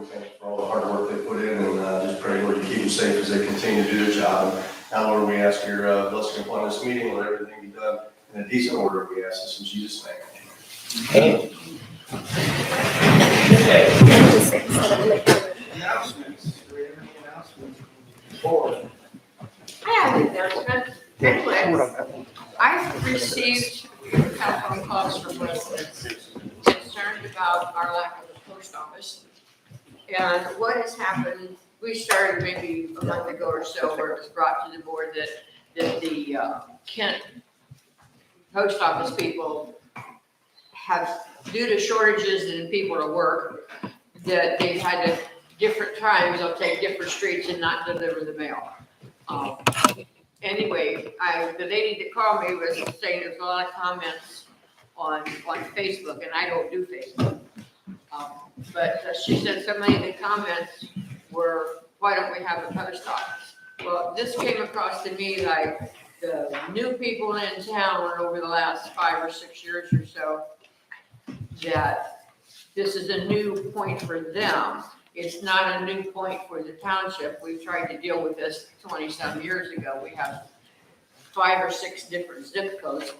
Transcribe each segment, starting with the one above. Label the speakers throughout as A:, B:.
A: we thank you for all the hard work they put in, and just pray, Lord, you keep them safe as they continue to do their job. And now, Lord, we ask your blessing upon this meeting, let everything be done in a decent order. We ask this in Jesus' name.
B: Announcements. Do we have any announcements? Board.
C: I have an announcement. Anyway, I've received telephone calls from residents concerned about our lack of a post office. And what has happened, we started maybe a month ago or so, where it was brought to the board that the Kent post office people have, due to shortages in people to work, that they've had to, different times, they'll take different streets and not deliver the mail. Anyway, the lady that called me was saying there's a lot of comments on Facebook, and I don't do Facebook. But she said so many of the comments were, why don't we have a post office? Well, this came across to me like the new people in town over the last 5 or 6 years or so, that this is a new point for them. It's not a new point for the township. We've tried to deal with this 20-some years ago. We have 5 or 6 different zip codes.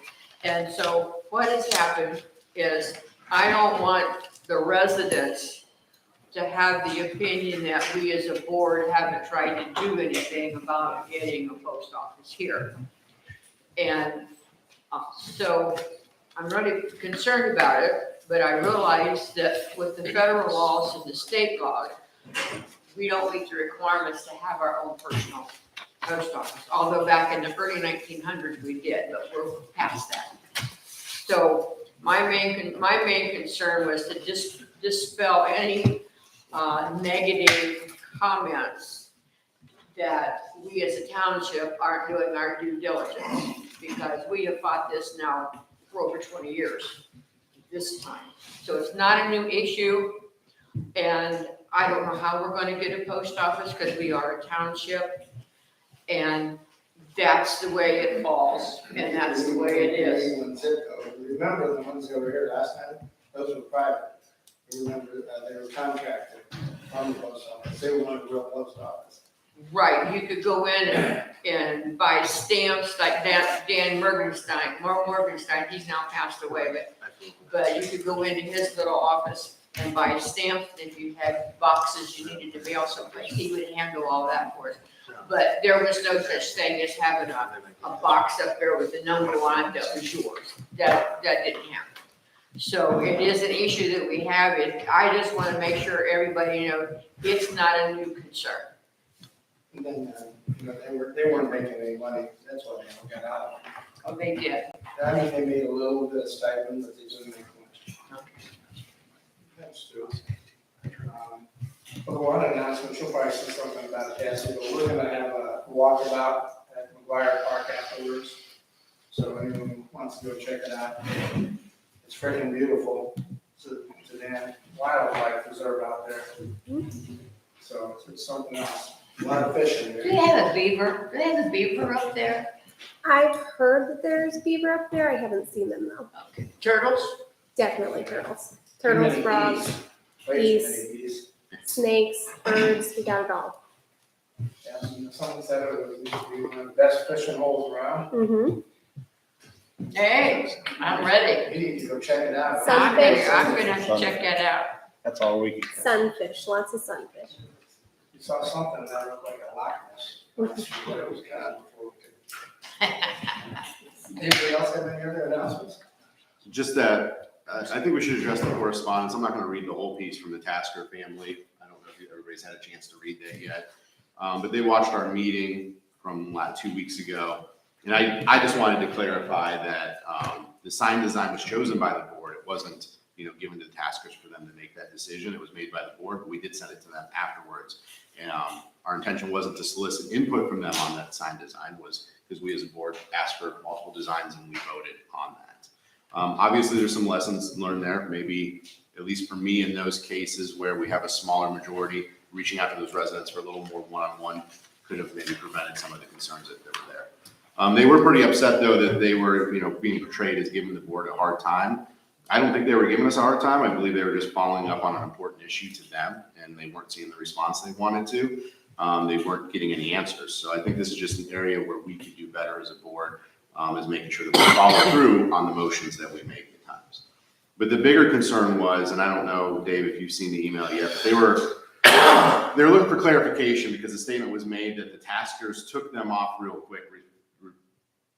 C: And so what has happened is I don't want the residents to have the opinion that we as a board haven't tried to do anything about getting a post office here. And so I'm really concerned about it. But I realize that with the federal laws and the state laws, we don't meet the requirements to have our own personal post office. Although back in the early 1900s we did, but we're past that. So my main concern was to dispel any negative comments that we as a township aren't doing our due diligence, because we have fought this now for over 20 years. This time. So it's not a new issue, and I don't know how we're going to get a post office because we are a township, and that's the way it falls, and that's the way it is.
B: Remember the ones that were here last time? Those were private. Remember, they were contracted from the post office. They wanted a real post office.
C: Right, you could go in and buy stamps like Dan Morgenstein, he's now passed away, but you could go into his little office and buy stamps. If you had boxes you needed to mail someplace, he would handle all that for us. But there was no such thing as having a box up there with a number on it that was yours. That didn't happen. So it is an issue that we have. I just want to make sure everybody knows it's not a new concern.
B: And then, they weren't making any money. That's why they all got out.
C: Oh, they did.
B: I mean, they made a little bit of stipend, but they didn't make much. That's true. But one announcement, she'll probably say something about it, Cassie, but we're gonna have a walkabout at McGuire Park afterwards. So anyone who wants to go check it out, it's freaking beautiful. It's a wildlife reserve out there. So it's something else. A lot of fishing there.
C: Do they have a beaver? Do they have a beaver up there?
D: I've heard that there's beaver up there. I haven't seen them though.
C: Okay. Turtles?
D: Definitely turtles. Turtles,
B: Too many
D: frogs,
B: Way too
D: geese.
B: many bees.
D: snakes, birds. We got it all.
B: Yeah, someone said it was used to be one of the best fishing holes around.
D: Mm-hmm.
C: Hey, I'm ready.
B: You need to go check it out.
D: Sunfish.
C: I'm gonna have to check that out.
E: That's all we can.
D: Sunfish. Lots of sunfish.
B: You saw something that looked like a Loch Ness. That's what it was kind of before we could. Anybody else have any other announcements?
E: Just that, I think we should address the correspondence. I'm not going to read the whole piece from the Tasker family. I don't know if everybody's had a chance to read that yet. But they watched our meeting from 2 weeks ago. And I just wanted to clarify that the sign design was chosen by the board. It wasn't, given to the Taskers for them to make that decision. It was made by the board, but we did send it to them afterwards. And our intention wasn't to solicit input from them on that sign design, was because we as a board asked for multiple designs and we voted on that. Obviously, there's some lessons learned there. Maybe, at least for me, in those cases where we have a smaller majority, reaching out to those residents for a little more one-on-one could have maybe prevented some of the concerns that were there. They were pretty upset, though, that they were, being portrayed as giving the board a hard time. I don't think they were giving us a hard time. I believe they were just following up on an important issue to them, and they weren't seeing the response they wanted to. They weren't getting any answers. So I think this is just an area where we could do better as a board, is making sure that we follow through on the motions that we make at times. But the bigger concern was, and I don't know, Dave, if you've seen the email yet, but they were looking for clarification because the statement was made that the taskers took them off real quick,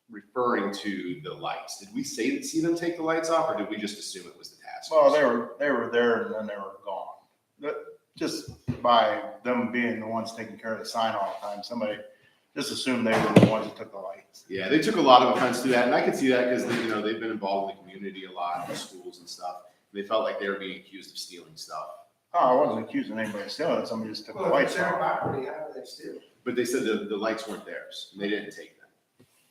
E: referring to the lights. Did we see them take the lights off, or did we just assume it was the taskers?
F: Well, they were there and then they were gone. Just by them being the ones taking care of the sign all the time, somebody just assumed they were the ones that took the lights.
E: Yeah, they took a lot of offense to that, and I could see that because they've been involved in the community a lot, in the schools and stuff. They felt like they were being accused of stealing stuff.
F: Oh, I wasn't accusing anybody of stealing it, somebody just took the
B: Well, if
F: lights
B: it's their
F: off.
B: property, how do they steal?
E: But they said the lights weren't theirs, and they didn't take them.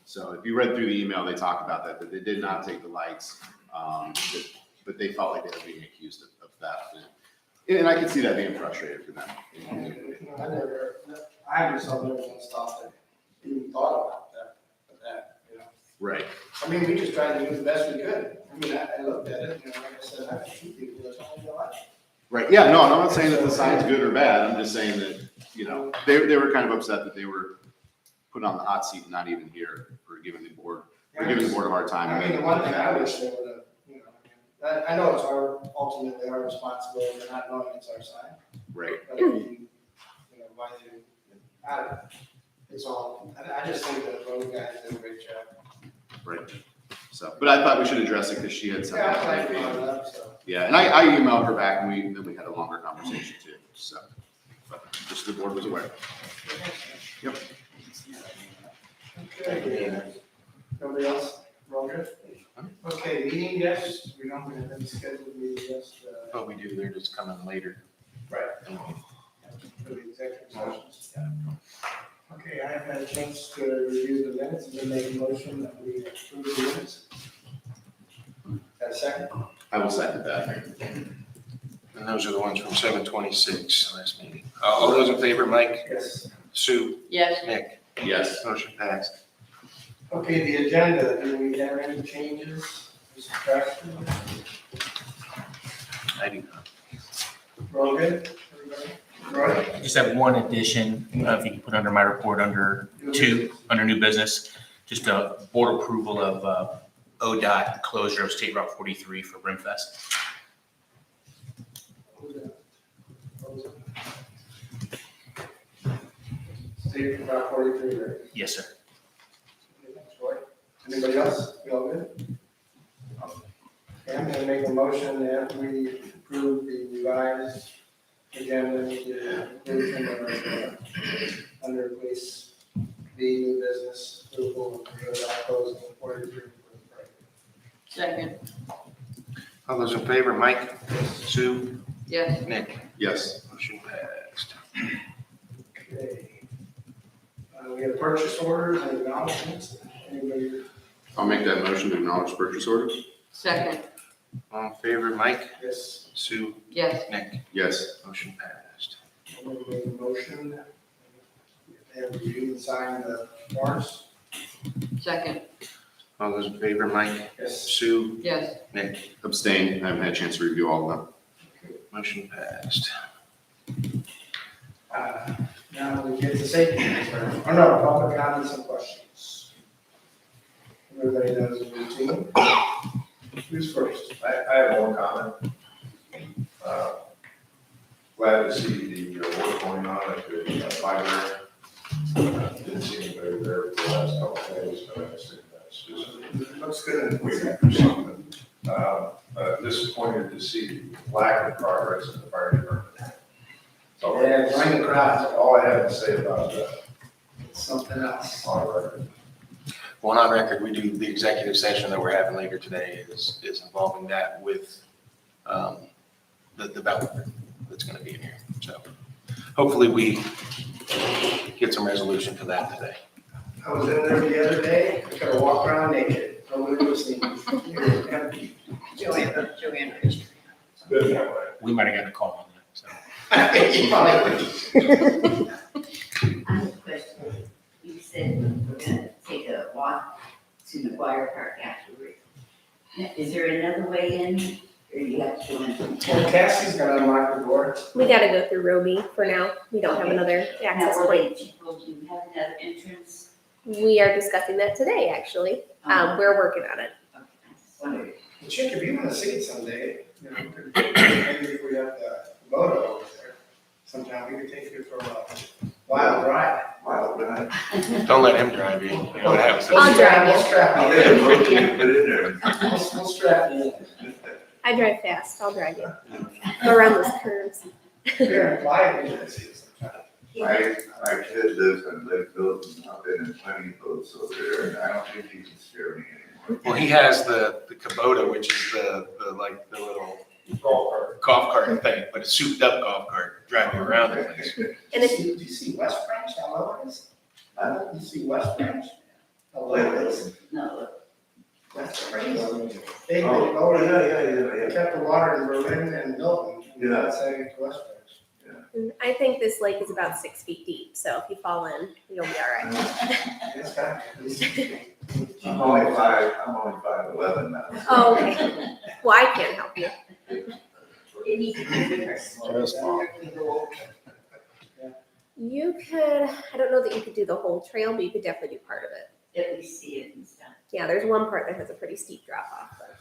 E: So if you read through the email, they talked about that they did not take the lights, but they felt like they were being accused of theft. And I could see that being frustrating for them.
B: I just never once thought that, even thought about that, you know.
E: Right.
B: I mean, we just tried to do the best we could. I mean, I looked at it, like I said, I have two people that's on the line.
E: Right. Yeah. No, I'm not saying that the sign's good or bad. I'm just saying that they were kind of upset that they were put on the hot seat and not even here for giving the board a hard time.
B: I mean, the one thing I wish they would have, I know it's ultimately our responsibility for not knowing it's our sign.
E: Right.
B: But why they, I don't know. It's all, I just think that road guys did a great job.
E: Right. So, but I thought we should address it because she had something.
B: Yeah, I brought it up, so.
E: Yeah, and I emailed her back and then we had a longer conversation too. So, but just so the board was aware. Yep.
B: Okay. Nobody else? We're good? Okay, meeting guests, we don't have any scheduled meeting guests.
G: But we do, they're just coming later.
B: Right. For the executive sessions. Okay, I have had a chance to review the minutes and then make a motion that we approve the minutes. Got a second?
E: I will second that.
G: And those are the ones from 7/26 last meeting. All those in favor, Mike,
B: Yes.
G: Sue,
C: Yes,
G: Nick,
E: Yes.
G: motion passed.
B: Okay, the agenda, do we have any changes, subtractions?
G: I do not.
B: We're all good? Everybody? Right?
H: I just have one addition, if you can put under my report under new business, just a board approval of ODOT closure of State Route 43 for Brimfest.
B: State Route 43, right?
H: Yes, sir.
B: Okay, thanks, Roy. Anybody else? We all good? Okay, I'm gonna make a motion that we approve the revised agenda to include under place B, new business, approval of the ODOT closing 43 for the break.
C: second,
G: All those in favor, Mike, Sue,
C: yes,
G: Nick,
E: Yes.
G: motion passed.
B: Okay. We have purchase orders and acknowledgements. Anybody?
E: I'll make that motion to acknowledge purchase orders.
C: second,
G: All in favor, Mike,
B: Yes.
G: Sue,
C: yes,
G: Nick,
E: Yes.
G: motion passed.
B: I'm going to make a motion. Have you and sign the warrants?
C: second,
G: All those in favor, Mike,
B: Yes.
G: Sue,
C: yes,
E: Nick. Abstain. I haven't had a chance to review all of them.
G: motion passed.
B: Now we get to safety concern. Oh, no, public comments and questions. Everybody knows the routine. Who's first?
I: I have one comment. Glad to see the work going on at the library. Didn't see anybody there for the last couple of days, but I think that's just
B: Looks good.
I: waiting for something. Disappointed to see the lack of progress in the fire department. So
B: Yeah, join the crowd.
I: that's all I have to say about that.
B: It's something else.
I: On record.
G: Well, on record, we do, the executive session that we're having later today is involving that with the developer that's gonna be in here. So hopefully we get some resolution to that today.
B: I was in there the other day. I could have walked around naked. Nobody was seeing me. Empty.
C: Joanne.
I: It's good that way.
H: We might have gotten a call on that, so.
B: You probably would.
J: I have a question. You said we're gonna take a walk to the Guire Park afterwards. Is there another way in, or you have to go in?
B: Well, Cassie's gonna unlock the door.
D: We gotta go through Roby for now. We don't have another access
J: Now,
D: point.
J: will you have another entrance?
D: We are discussing that today, actually. We're working on it.
J: Okay, I just wondered.
B: Chick, if you wanna see it someday, you know, maybe if we have the moto over there, sometime we could take you for a wild ride.
I: Wild ride.
G: Don't let him drive you. You know what happens.
D: I'll drive you.
B: We'll strap
I: I'll
B: you
I: let
B: in.
I: him look you put in there.
B: We'll strap you in.
D: I drive fast. I'll drive you. Go around those curves.
B: Here in Clyde, we should see it sometime.
I: My kid lives in Lakeville, and I've been in plenty of boats over there, and I don't think he can scare me anymore.
G: Well, he has the Kubota, which is the like the little golf cart thing, but a souped up golf cart driving around the place.
D: And if
B: Do you see West Branch, how low it is? You see West Branch? How low it is?
J: No,
B: That's crazy. They lowered it, they kept the water in Berlin and Milton, and
I: Yeah.
B: that's heading to West Branch.
D: I think this lake is about 6 feet deep, so if you fall in, you'll be all right.
B: It's got,
I: I'm only 5'11" now.
D: Oh, okay. Well, I can't help you.
J: it needs to be bigger.
F: Just fine.
D: You could, I don't know that you could do the whole trail, but you could definitely do part of it.
J: At least see it and stuff.
D: Yeah, there's one part that has a pretty steep drop off, but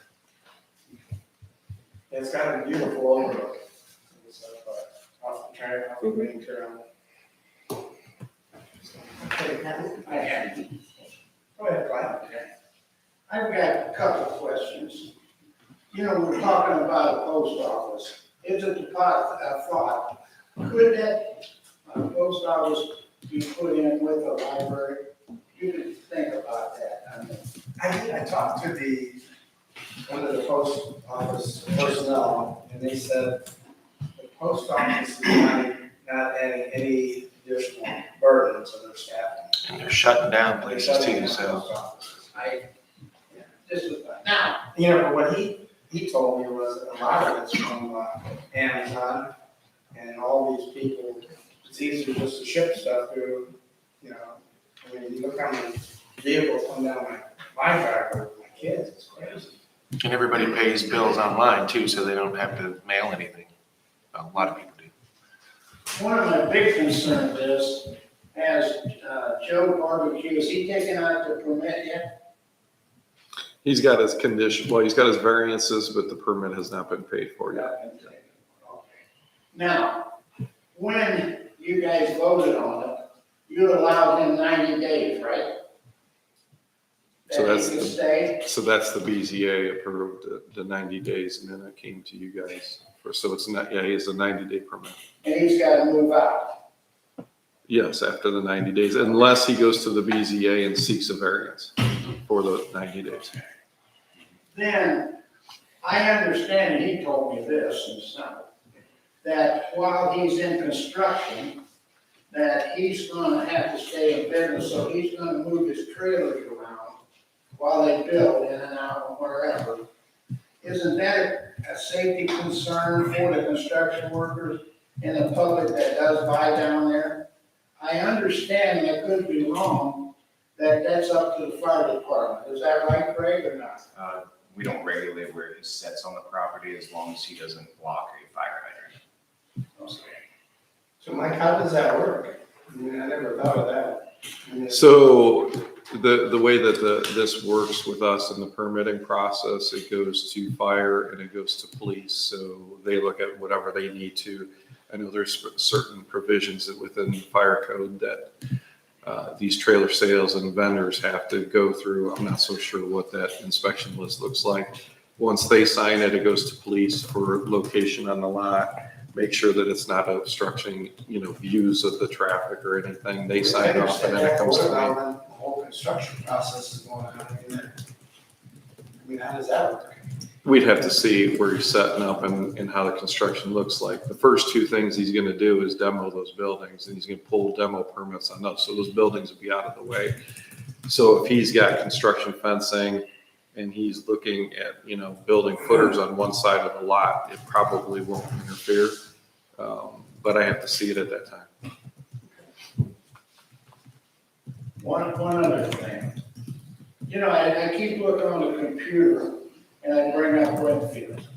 B: it's got a beautiful overlook. It's off the trail, off the main trail.
J: I had to
B: Go ahead, Clyde.
K: I've got a couple of questions. You know, we're talking about a post office. Is it the thought, could that post office be put in with a library? You can think about that. I mean,
B: I talked to one of the post office personnel, and they said the post office is not adding any additional burden to their staff.
G: And they're shutting down places too, so.
K: this is, now,
B: You know, what he told me was a lot of it's from Amazon and all these people, it's easier just to ship stuff through, you know, I mean, you look how many vehicles come down my driveway with my kids, it's crazy.
G: And everybody pays bills online too, so they don't have to mail anything. Well, a lot of people do.
K: one of my big concerns is, has Joe Barbecue, is he taking out the permit yet?
L: He's got his condition, well, he's got his variances, but the permit has not been paid for yet.
K: Okay. Now, when you guys voted on it, you allowed him 90 days, right?
L: So
K: That he
L: that's
K: could
L: the-
K: stay?
L: So that's the BZA approved the 90 days, and then it came to you guys. So it's not, yeah, he has a 90-day permit.
K: And he's got to move out.
L: Yes, after the 90 days, unless he goes to the BZA and seeks a variance for the 90 days.
K: Then, I understand, and he told me this himself, that while he's in construction, that he's gonna have to stay in business, so he's gonna move his trailers around while they build in and out or wherever. Isn't that a safety concern for the construction workers and the public that does buy down there? I understand, and I could be wrong, that that's up to the fire department. Is that right, Craig, or not?
M: We don't regulate where he sits on the property as long as he doesn't block a fire hydrant.
B: So Mike, how does that work? I mean, I never thought of that. I mean,
L: So the way that this works with us in the permitting process, it goes to fire and it goes to police. So they look at whatever they need to. I know there's certain provisions that within the fire code that these trailer sales and vendors have to go through. I'm not so sure what that inspection list looks like. Once they sign it, it goes to police for location on the lot. Make sure that it's not obstructing, views of the traffic or anything. They sign off and then it comes to
B: What
L: me.
B: about when the whole construction process is going on? I mean, how does that work?
L: We'd have to see where he's setting up and how the construction looks like. The first two things he's gonna do is demo those buildings, and he's gonna pull demo permits on those, so those buildings will be out of the way. So if he's got construction fencing and he's looking at, building footers on one side of the lot, it probably won't interfere. But I have to see it at that time.
K: One other thing. I keep looking on the computer and I bring up Brimfield.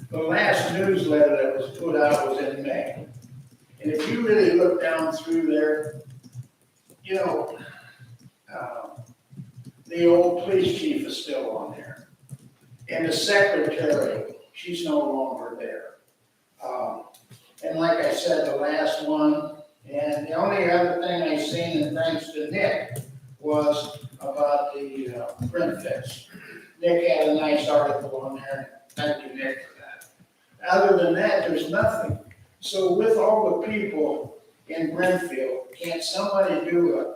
K: The last newsletter that was put out was in May. And if you really look down through there, you know, the old police chief is still on there. And the secretary, she's no longer there. And like I said, the last one, and the only other thing I seen, and thanks to Nick, was about the Brimfest. Nick had a nice article on there. Thank you, Nick, for that. Other than that, there's nothing. So with all the people in Brimfield, can't somebody do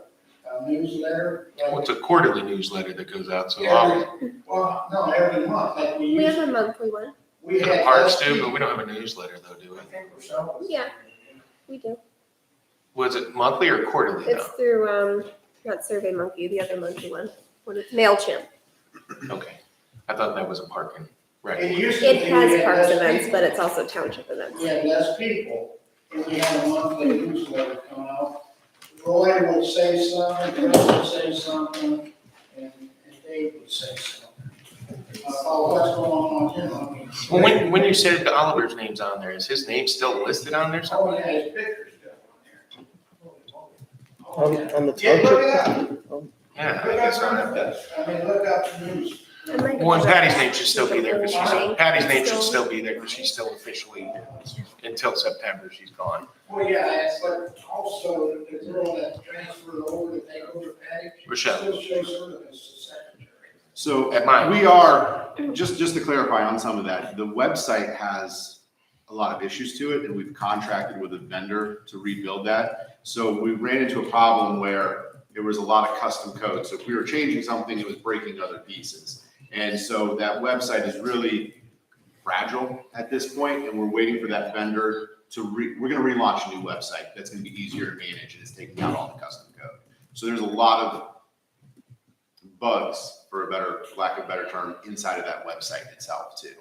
K: a newsletter?
G: Well, it's a quarterly newsletter that goes out, so
K: Well, no, every month, like we
D: We
K: used
D: have a
K: to.
D: monthly one.
K: We
G: the
K: had
G: parks
K: last
G: do,
K: week.
G: but we don't have a newsletter though, do we?
K: I think we're selling.
D: Yeah. We do.
G: Was it monthly or quarterly
D: It's
G: though?
D: through, not SurveyMonkey, the other monkey one. What is MailChimp?
G: Okay, I thought that was a park and rec.
K: It used to
D: It
K: be
D: has
K: we had
D: parks
K: less
D: events,
K: people.
D: but it's also township events.
K: We had less people, and we had a monthly newsletter come out. Roy would say something, Chris would say something, and Dave would say something. Oh, what's going on, you know, I mean.
G: Well, when you said Oliver's name's on there, is his name still listed on there
K: Oh,
G: somewhere?
K: yeah, his picture's still on there.
B: On the
K: Yeah, look it
B: township.
K: up.
G: Yeah, I
K: Look
G: guess
K: up
G: I
K: Brimfest. I mean, look up the news.
D: And my
G: Well, and
D: daughter-
G: Patty's name should still be there, because
D: She's-
G: Patty's name should still be there, because she's still officially, until September, she's gone.
K: Well, yeah, it's like also the girl that transferred over to take over Patty.
G: Rochelle.
K: Still shows her as the secretary.
E: So
G: At mine.
E: we are, just to clarify on some of that, the website has a lot of issues to it, and we've contracted with a vendor to rebuild that. So we ran into a problem where there was a lot of custom code. So if we were changing something, it was breaking other pieces. And so that website is really fragile at this point, and we're waiting for that vendor to we're gonna relaunch a new website that's gonna be easier to manage, and it's taking out all the custom code. So there's a lot of bugs, for a better, lack of a better term, inside of that website itself too.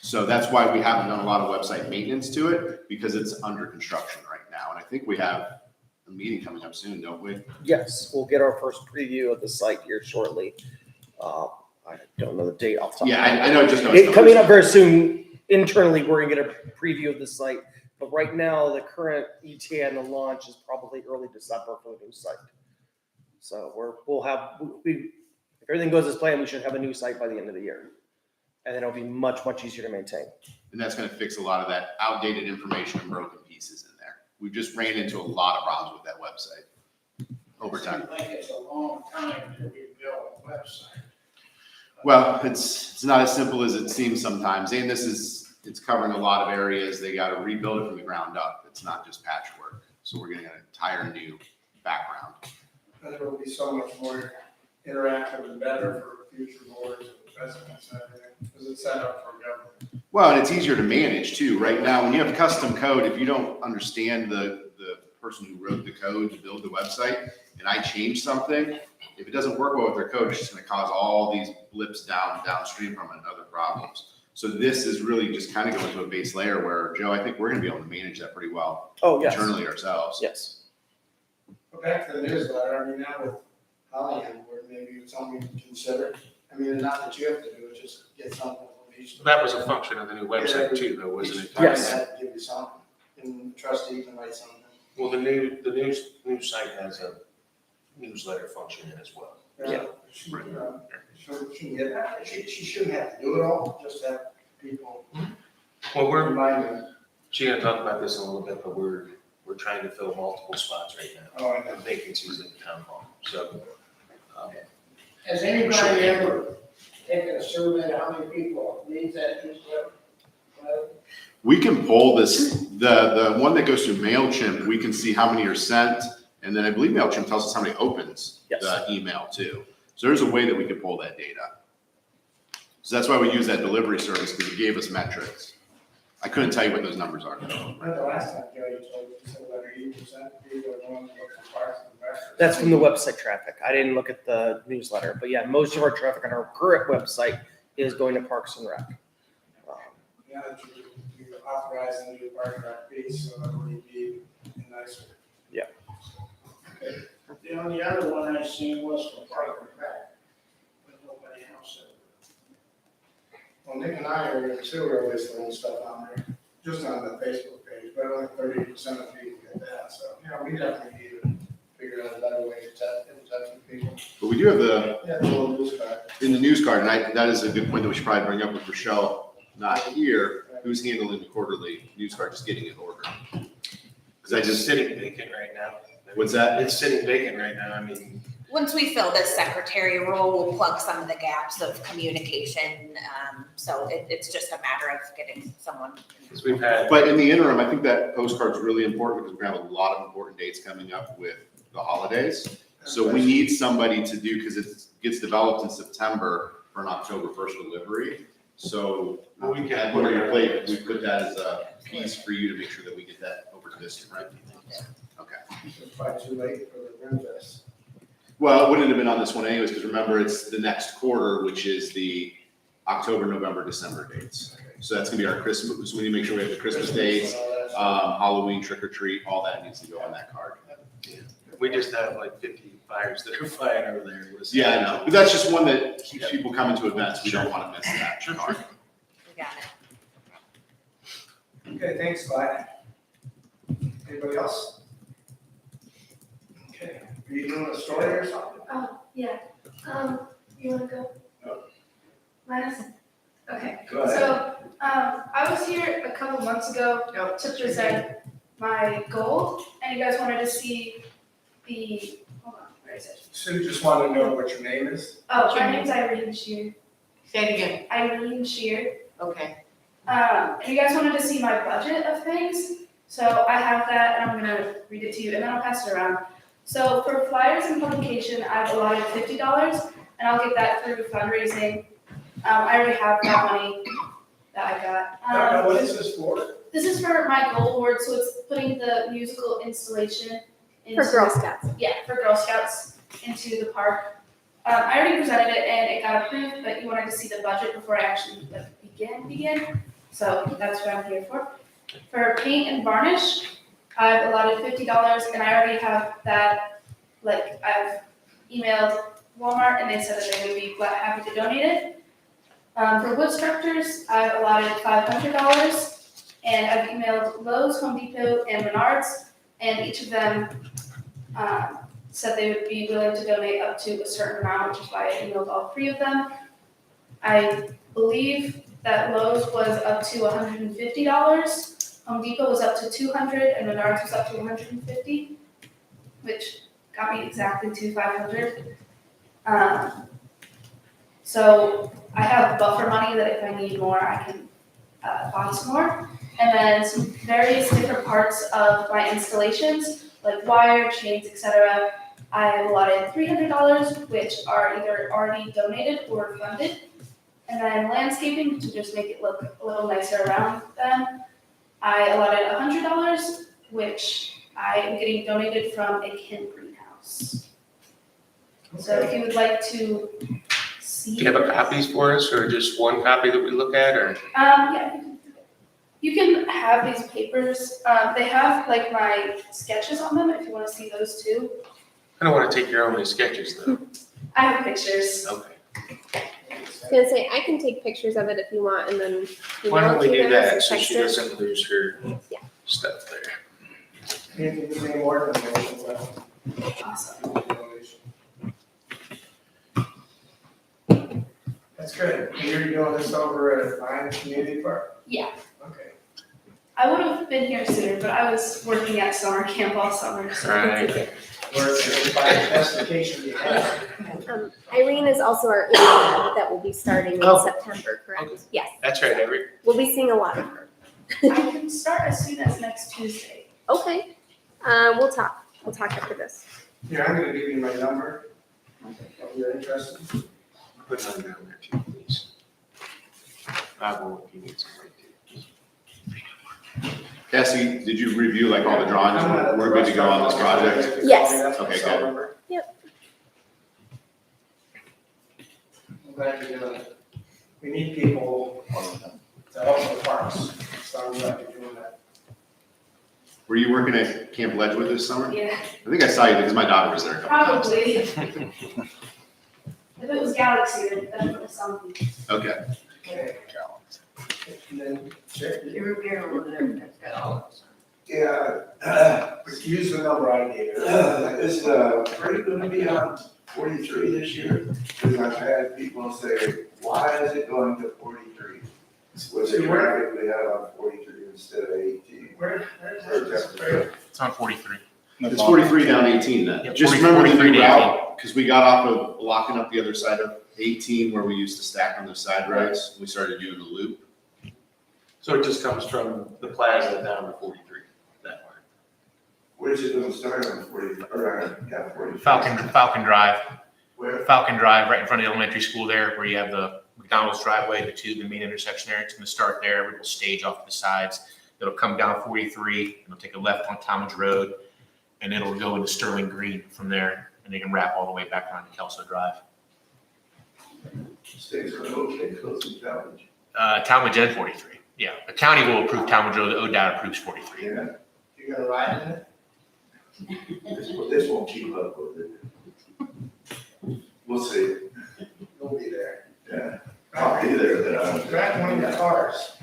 E: So that's why we haven't done a lot of website maintenance to it, because it's under construction right now. And I think we have a meeting coming up soon, don't we?
B: Yes, we'll get our first preview of the site here shortly. I don't know the date off the top.
E: Yeah, I know, just know. it's
B: It coming up very soon. Internally, we're gonna get a preview of the site, but right now, the current ETA and the launch is probably early December for the new site. So if everything goes as planned, we should have a new site by the end of the year. And then it'll be much, much easier to maintain.
E: And that's gonna fix a lot of that outdated information and broken pieces in there. We've just ran into a lot of problems with that website over time.
K: Seems like it's a long time to rebuild a website.
E: Well, it's not as simple as it seems sometimes, and it's covering a lot of areas. They gotta rebuild it from the ground up. It's not just patchwork. So we're getting an entire new background.
B: And it will be so much more interactive and better for future boards and presidents and everything, because it's set up for government.
E: Well, and it's easier to manage too. Right now, when you have custom code, if you don't understand the person who wrote the code to build the website, and I change something, if it doesn't work well with their code, it's just gonna cause all these blips downstream from it and other problems. So this is really just kind of going to a base layer where, Joe, I think we're gonna be able to manage that pretty well
B: Oh, yes.
E: internally ourselves.
B: Yes. But back to the newsletter, I mean, now with Holly on board, maybe it's something we can consider. I mean, not that you have to do it, just get something from each.
G: That was a function of the new website too, though, wasn't it?
B: Each department Yes. had to give you something, and the trustee can write something.
G: Well, the new site has a newsletter function in as well.
B: Yeah. She can get that, she shouldn't have to do it all, just have people
G: Well,
B: remind them.
G: she's gonna talk about this in a little bit, but we're trying to fill multiple spots right now.
B: Oh, I know.
G: Vacancies at the town hall, so.
K: Has anybody ever taken a survey of how many people need that newsletter?
E: We can pull this, the one that goes through MailChimp, we can see how many are sent. And then I believe MailChimp tells us how many opens the email too. So there's a way that we could pull that data. So that's why we use that delivery service, because it gave us metrics. I couldn't tell you what those numbers are.
B: Not the last time, Joe, you told me, you said about 80%, people are going to look for parks and restaurants.
N: That's from the website traffic. I didn't look at the newsletter, but yeah, most of our traffic on our current website is going to Parks and Rec.
B: Yeah, you authorize them to do park and rec piece, so that would be nicer.
N: Yeah.
K: Okay. The only other one I seen was from Park and Rec, but nobody else
B: Well, Nick and I are gonna still release the old stuff on there, just on the Facebook page, but only 30% of people get that, so, you know, we definitely need to figure out a better way to get in touch with people.
E: But we do have the,
B: Yeah, the little news card.
E: in the news card, and that is a good point that we should probably bring up with Rochelle, not here, who's handling the quarterly news card, just getting it ordered. Because I
G: It's
E: just,
G: sitting vacant right now.
E: what's that?
G: It's sitting vacant right now. I mean,
O: Once we fill this secretary role, we'll plug some of the gaps of communication. So it's just a matter of getting someone.
G: because we've had,
E: But in the interim, I think that postcard's really important because we're gonna have a lot of important dates coming up with the holidays. So we need somebody to do, because it gets developed in September for an October 1st delivery. So
G: Well, we can
E: add
G: put
E: more
G: it
E: on your
G: on-
E: plate, we put that as a piece for you to make sure that we get that over to this, right? Okay.
B: It's probably too late for the Brimfest.
E: Well, it wouldn't have been on this one anyways, because remember, it's the next quarter, which is the October, November, December dates. So that's gonna be our Christmas, so we need to make sure we have the Christmas dates, Halloween, trick or treat, all that needs to go on that card.
G: we just have like 50 fires that are flying over there.
E: Yeah, I know, but that's just one that keeps people coming to events, we don't wanna miss that card.
O: We got it.
B: Okay, thanks, Clyde. Anybody else? Okay, are you doing a story or something?
P: Oh, yeah. You wanna go?
B: No.
P: Madison? Okay.
B: Go ahead.
P: So, I was here a couple months ago to present my goal, and you guys wanted to see the, hold on, where is it?
B: Sue just wanted to know what your name is.
P: Oh, my name's Irene Shear.
C: Say it again.
P: Irene Shear.
C: Okay.
P: And you guys wanted to see my budget of things, so I have that, and I'm gonna read it to you, and then I'll pass it around. So for flyers and publication, I've allotted $50, and I'll get that through fundraising. I already have that money that I got.
B: Now, what is this for?
P: This is for my goal board, so it's putting the musical installation into.
D: For Girl Scouts.
P: Yeah, for Girl Scouts into the park. I already presented it and it got approved, but you wanted to see the budget before I actually begin. So that's what I'm here for. For paint and varnish, I've allotted $50 and I already have that, I've emailed Walmart and they said that they would be happy to donate it. For wood structures, I've allotted $500 and I've emailed Lowe's, Home Depot, and Menards, and each of them said they would be willing to donate up to a certain amount, which is why I emailed all three of them. I believe that Lowe's was up to $150, Home Depot was up to $200, and Menards was up to $150, which got me exactly to $500. So I have buffer money that if I need more, I can buy some more. And then some various different parts of my installations, like wire, chains, etc. I have allotted $300, which are either already donated or funded. And then landscaping to just make it look a little nicer around them. I allotted $100, which I am getting donated from a Ken greenhouse. So if you would like to see.
G: do you have a copies for us or just one copy that we look at or?
P: Yeah, you can have these papers. They have like my sketches on them if you want to see those too.
G: I don't want to take your own sketches though.
P: I have pictures.
G: Okay.
D: I was gonna say, I can take pictures of it if you want, and then
G: Why don't we do that so
D: text
G: she
D: it.
G: doesn't lose her
D: Yeah.
G: stuff there?
B: Anything you need more information about?
P: Awesome.
B: That's good. And you're doing this over at Lions Community Park?
P: Yeah,
B: Okay.
P: I would have been here sooner, but I was working at summer camp all summer, so.
G: Right.
B: Where by specification you have.
D: Irene is also our intern that will be starting in
G: Oh.
D: September, correct? Yes,
G: That's right, Avery.
D: we'll be seeing a lot of her.
P: I can start as soon as next Tuesday.
D: Okay, we'll talk after this.
B: Here, I'm gonna give you my number. If you're interested.
G: Put mine down there too, please. I will if you need somebody to.
E: Cassie, did you review like all the drawings? We're good to go on this project?
D: Yes.
E: Okay, good.
D: Yep.
B: I'm glad you're doing it. We need people to help the parks, so I'm glad you're doing that.
E: Were you working at Camp Ledgewood this summer?
P: Yeah,
E: I think I saw you because my daughter was there a couple times.
P: probably. If it was Galaxy, then it was something.
E: Okay.
B: Okay. And then check.
C: That's got all of us.
B: Yeah, use the number I gave you.
I: Is freight gonna be on 43 this year? Because I've had people say, why is it going to 43? Was it practically out on 43 instead of 18?
B: Where's this freight?
H: It's on 43.
E: It's 43 down 18 then.
H: Yeah,
E: Just
H: 40
E: remember the
H: 43
E: new
H: to
E: route, because we got off of locking up the other side of 18 where we used to stack on the side roads. We started doing a loop.
G: So it just comes from the plaza down to 43, that part.
I: Where's it gonna start on 40, or, yeah, 40?
H: Falcon Drive.
I: Where?
H: Falcon Drive, right in front of the elementary school there, where you have the McDonald's driveway, the main intersection there. It's gonna start there. It'll stage off to the sides. It'll come down 43. It'll take a left on Talmadge Road, and it'll go into Sterling Green from there, and they can wrap all the way back around to Kelso Drive.
I: States are okay, close to Talmadge.
H: Talmadge and 43. Yeah, the county will approve Talmadge Road. The ODOT approves 43.
I: Yeah,
B: You got a ride in it?
I: this won't keep up with it. We'll see.
B: You'll be there.
I: Yeah, I'll be there, then I'm.
B: Drive one of your cars.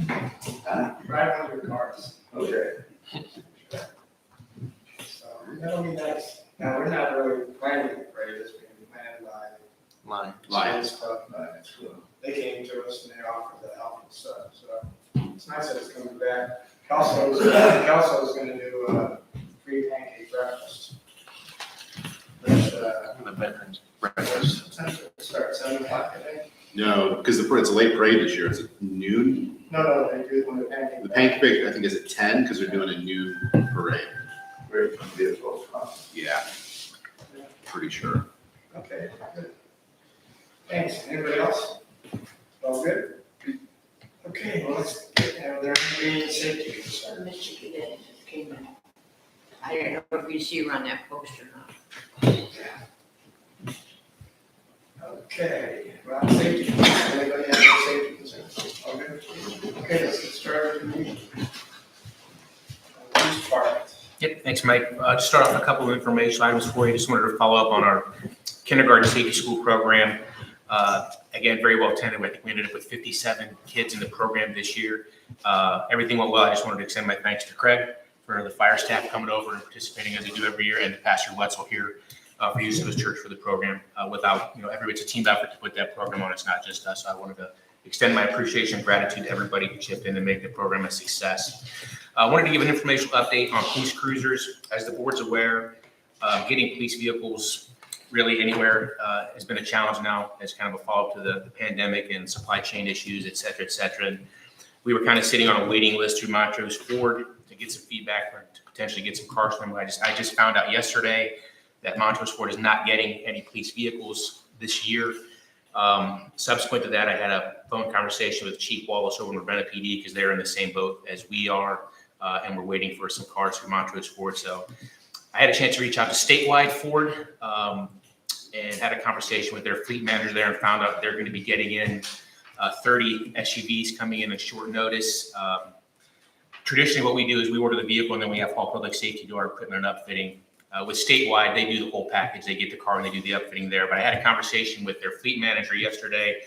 I: Huh?
B: Drive one of your cars.
I: Okay.
B: So that'll be nice. Now, we're not really planning the parade, it's being planned by
G: Line.
B: Lions Club. They came to us and they offered the help and stuff, so it's nice that it's coming back. Kelso's gonna do a free pancake breakfast. Which,
G: The veterans breakfast.
B: starts 7 o'clock, I think.
E: No, because it's a late parade this year. It's at noon.
B: No, they do one of the pancake.
E: The pancake, I think, is at 10 because they're doing a noon parade.
I: Very beautiful.
E: Yeah, pretty sure.
B: Okay, good. Thanks. Anybody else? All good? Okay, well, let's get down there. Green safety concern.
C: Mr. Cadet just came in. I don't know if you see around that post or not.
B: Okay, well, safety concerns. Anybody have any safety concerns? All good? Okay, let's get started with the meeting. Police department.
H: Yep, thanks, Mike. To start off, a couple of information items for you. Just wanted to follow up on our kindergarten safety school program. Again, very well attended. I think we ended up with 57 kids in the program this year. Everything went well. I just wanted to extend my thanks to Craig for the fire staff coming over and participating as they do every year, and to Pastor Wetzel here for using his church for the program. Without, it's a team effort to put that program on. It's not just us. So I wanted to extend my appreciation and gratitude to everybody who chipped in to make the program a success. I wanted to give an informational update on police cruisers. As the board's aware, getting police vehicles really anywhere has been a challenge now as kind of a follow-up to the pandemic and supply chain issues, et cetera, et cetera. And we were kind of sitting on a waiting list through Montrose Ford to get some feedback or to potentially get some cars from them. I just found out yesterday that Montrose Ford is not getting any police vehicles this year. Subsequent to that, I had a phone conversation with Chief Wallace over in Ravenna PD because they're in the same boat as we are, and we're waiting for some cars from Montrose Ford. So I had a chance to reach out to Statewide Ford and had a conversation with their fleet manager there and found out they're going to be getting in 30 SUVs coming in at short notice. Traditionally, what we do is we order the vehicle and then we have Hall Public Safety do our equipment and upfitting. With Statewide, they do the whole package. They get the car and they do the upfitting there. But I had a conversation with their fleet manager yesterday,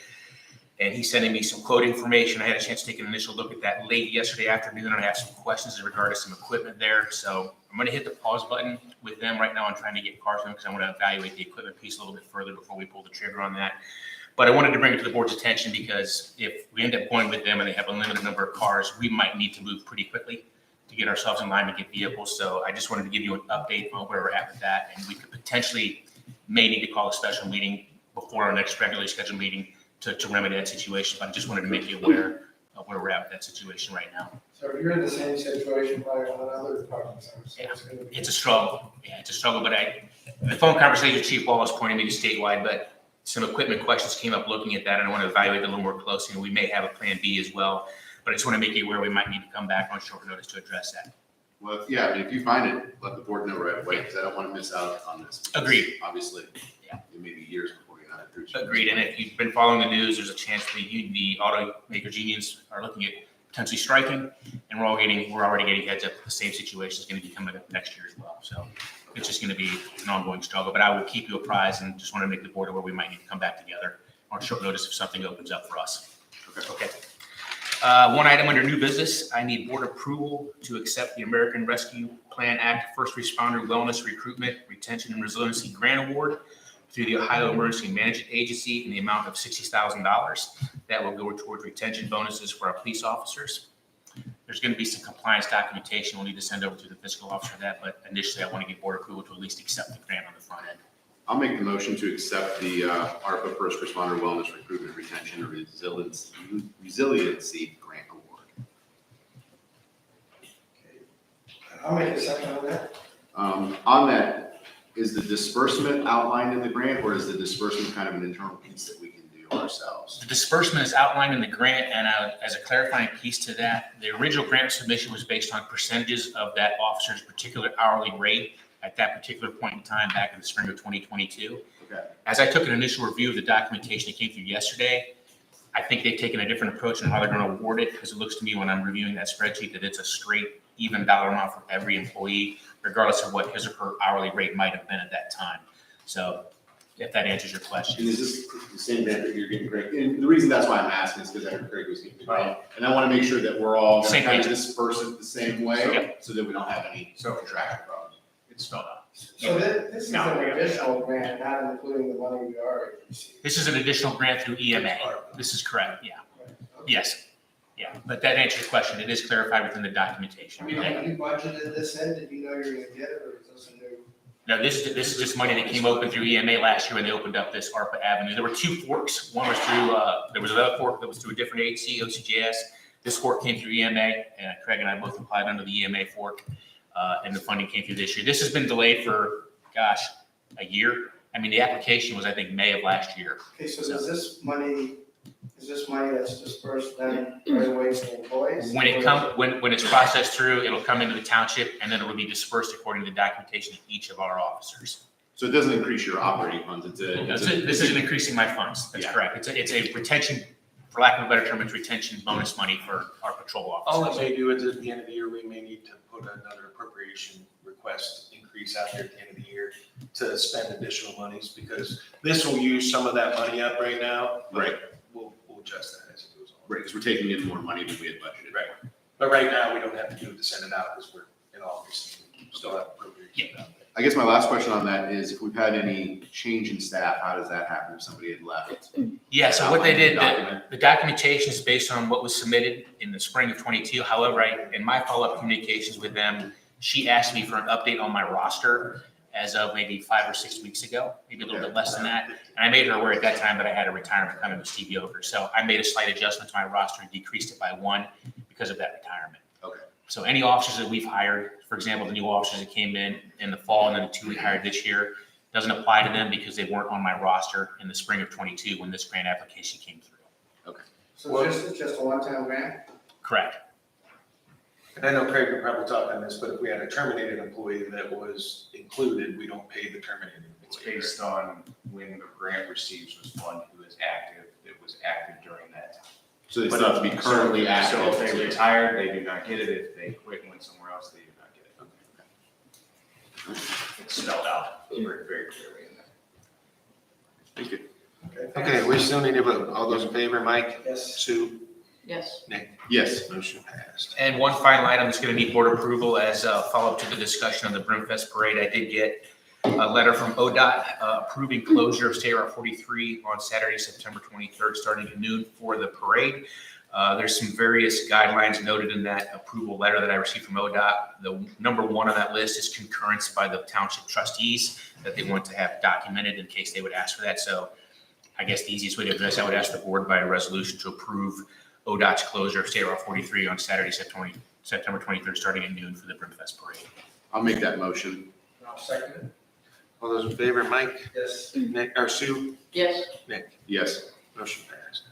H: and he's sending me some quote information. I had a chance to take an initial look at that late yesterday afternoon, and I have some questions in regard to some equipment there. So I'm going to hit the pause button with them right now on trying to get cars in because I want to evaluate the equipment piece a little bit further before we pull the trigger on that. But I wanted to bring it to the board's attention because if we end up going with them and they have a limited number of cars, we might need to move pretty quickly to get ourselves in line to get vehicles. So I just wanted to give you an update on where we're at with that. And we could potentially may need to call a special meeting before our next regularly scheduled meeting to remedy that situation. But I just wanted to make you aware of where we're at with that situation right now.
B: So you're in the same situation probably on other departments.
H: Yeah, it's a struggle. Yeah, it's a struggle. But the phone conversation with Chief Wallace pointed me to Statewide, but some equipment questions came up looking at that, and I want to evaluate it a little more closely. And we may have a plan B as well. But I just want to make you aware we might need to come back on short notice to address that.
E: Well, yeah, I mean, if you find it, let the board know right away because I don't want to miss out on this.
H: Agreed.
E: Obviously,
H: yeah,
E: it may be years before we got it through.
H: Agreed. And if you've been following the news, there's a chance the automakers unions are looking at potentially striking, and we're already getting heads up. The same situation is going to be coming up next year as well. So it's just going to be an ongoing struggle. But I will keep you apprised and just want to make the board aware we might need to come back together on short notice if something opens up for us. Okay. One item under new business, I need board approval to accept the American Rescue Plan Act First Responder Wellness Recruitment, Retention, and Resiliency Grant Award through the Ohio Emergency Management Agency in the amount of $60,000. That will go towards retention bonuses for our police officers. There's going to be some compliance documentation we'll need to send over to the fiscal officer for that, but initially I want to get board approval to at least accept the grant on the front end.
E: I'll make the motion to accept the ARPA First Responder Wellness Recruitment, Retention, and Resiliency Grant Award.
B: I'll make a second on that.
E: On that, is the disbursement outlined in the grant, or is the disbursement kind of an internal piece that we can do ourselves?
H: The disbursement is outlined in the grant, and as a clarifying piece to that, the original grant submission was based on percentages of that officer's particular hourly rate at that particular point in time back in the spring of 2022.
E: Okay.
H: As I took an initial review of the documentation that came through yesterday, I think they've taken a different approach on how they're going to award it, because it looks to me when I'm reviewing that spreadsheet that it's a straight even dollar amount for every employee, regardless of what his or her hourly rate might have been at that time. So if that answers your question.
E: And is this the same grant that you're getting, Craig? And the reason that's why I'm asking is because I heard Craig was getting the grant. And I want to make sure that we're all
H: Same
E: kind of
H: page.
E: disperse it the same way,
H: Yep.
E: so that we don't have any contractual problems.
H: It's spelled out.
B: So this is an additional grant, not including the money we already received.
H: This is an additional grant through EMA. This is correct, yeah. Yes. Yeah, but that answers your question. It is clarified within the documentation.
B: I mean, have you budgeted this in? Did you know you were gonna get it, or is this a new?
H: No, this is just money that came open through EMA last year when they opened up this ARPA avenue. There were two forks. One was through, there was another fork that was through a different agency, OCJS. This fork came through EMA, and Craig and I both applied under the EMA fork, and the funding came through this year. This has been delayed for, gosh, a year. I mean, the application was, I think, May of last year.
B: Okay, so is this money that's dispersed then right away to employees?
H: When it comes, when it's processed through, it'll come into the township, and then it will be dispersed according to the documentation of each of our officers.
E: So it doesn't increase your operating funds,
H: This isn't increasing my funds, that's
E: Yeah.
H: correct. It's a retention, for lack of a better term, it's retention bonus money for our patrol
G: All it
H: officers.
G: may do is at the end of the year, we may need to put another appropriation request increase out there at the end of the year to spend additional monies, because this will use some of that money up right now. but
E: Right.
G: We'll adjust that as it goes on.
E: Right, because we're taking in more money than we had budgeted.
G: Right. But right now, we don't have to do it to send it out because we're in August. We still have appropriation out there.
E: I guess my last question on that is, if we've had any change in staff, how does that happen if somebody had left?
H: Yeah, so what they did,
E: Document.
H: the documentation is based on what was submitted in the spring of 22. However, in my follow-up communications with them, she asked me for an update on my roster as of maybe 5 or 6 weeks ago, maybe a little bit less than that. And I made her aware at that time that I had a retirement coming with Steve Yoder. So I made a slight adjustment to my roster and decreased it by 1 because of that retirement.
E: Okay.
H: So any officers that we've hired, for example, the new officers that came in the fall and then the 2 we hired this year, doesn't apply to them because they weren't on my roster in the spring of 22 when this grant application came through.
B: So it's just a one-time grant?
H: Correct.
G: And I know Craig would probably talk on this, but if we had a terminated employee that was included, we don't pay the terminated
M: It's
G: employee.
M: based on when the grant receives was fund who is active, it was active during that time.
E: So they still have to be currently active.
M: So if they retired, they do not get it. If they quit and went somewhere else, they do not get it. It's spelled out very, very clearly in there.
E: Thank you.
G: Okay, we still need to vote. All those in favor, Mike?
B: Yes.
G: Sue?
C: Yes.
G: Nick?
E: Yes.
G: Motion passed.
H: And one final item that's going to need board approval as a follow-up to the discussion on the Brimfest Parade. I did get a letter from ODOT approving closure of State Route 43 on Saturday, September 23rd, starting at noon for the parade. There's some various guidelines noted in that approval letter that I received from ODOT. The number 1 on that list is concurrence by the township trustees that they want to have documented in case they would ask for that. So I guess the easiest way to address, I would ask the board by a resolution to approve ODOT's closure of State Route 43 on Saturday, September 23rd, starting at noon for the Brimfest Parade.
E: I'll make that motion.
B: I'll second it.
G: All those in favor, Mike?
B: Yes.
G: Nick, or Sue?
C: Yes.
G: Nick?
E: Yes.
G: Motion passed.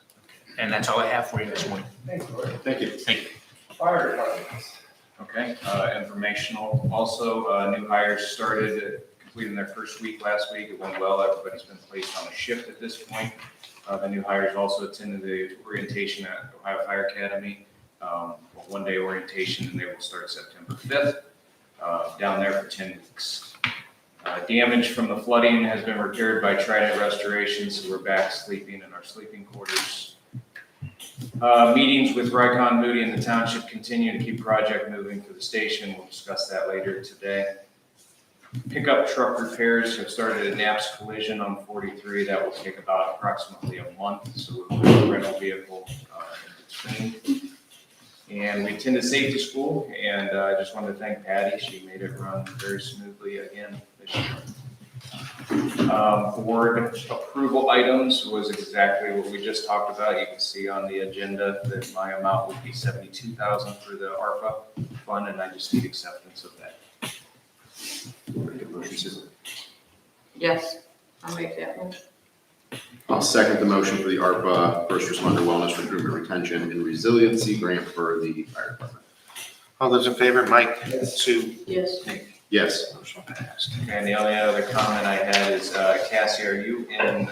H: And that's all I have for you this morning.
B: Thank you, Lord.
E: Thank you.
H: Thank you.
B: Fire departments.
M: Okay, informational, also, new hires started, completing their first week last week, it went well, everybody's been placed on a shift at this point. The new hires also attended the orientation at Ohio Fire Academy, a 1-day orientation, and they will start September 5th, down there for 10 weeks. Damage from the flooding has been repaired by Trident Restoration, so we're back sleeping in our sleeping quarters. Meetings with Rycon, Moody, and the township continue to keep project moving for the station. We'll discuss that later today. Pickup truck repairs have started at Knapp's Collision on 43. That will take about approximately a month, so we'll put a rental vehicle in between. And we attended safety school, and I just wanted to thank Patty. She made it run very smoothly again this year. Board approval items was exactly what we just talked about. You can see on the agenda that my amount would be $72,000 for the ARPA fund, and I just need acceptance of that.
C: Yes, I'll make that one.
E: I'll second the motion for the ARPA First Responder Wellness Recruitment Retention and Resiliency Grant for the fire department.
G: All those in favor, Mike?
B: Yes.
G: Sue?
C: Yes.
G: Nick?
E: Yes.
G: Motion passed.
M: Okay, and the only other comment I had is, Cassie, are you in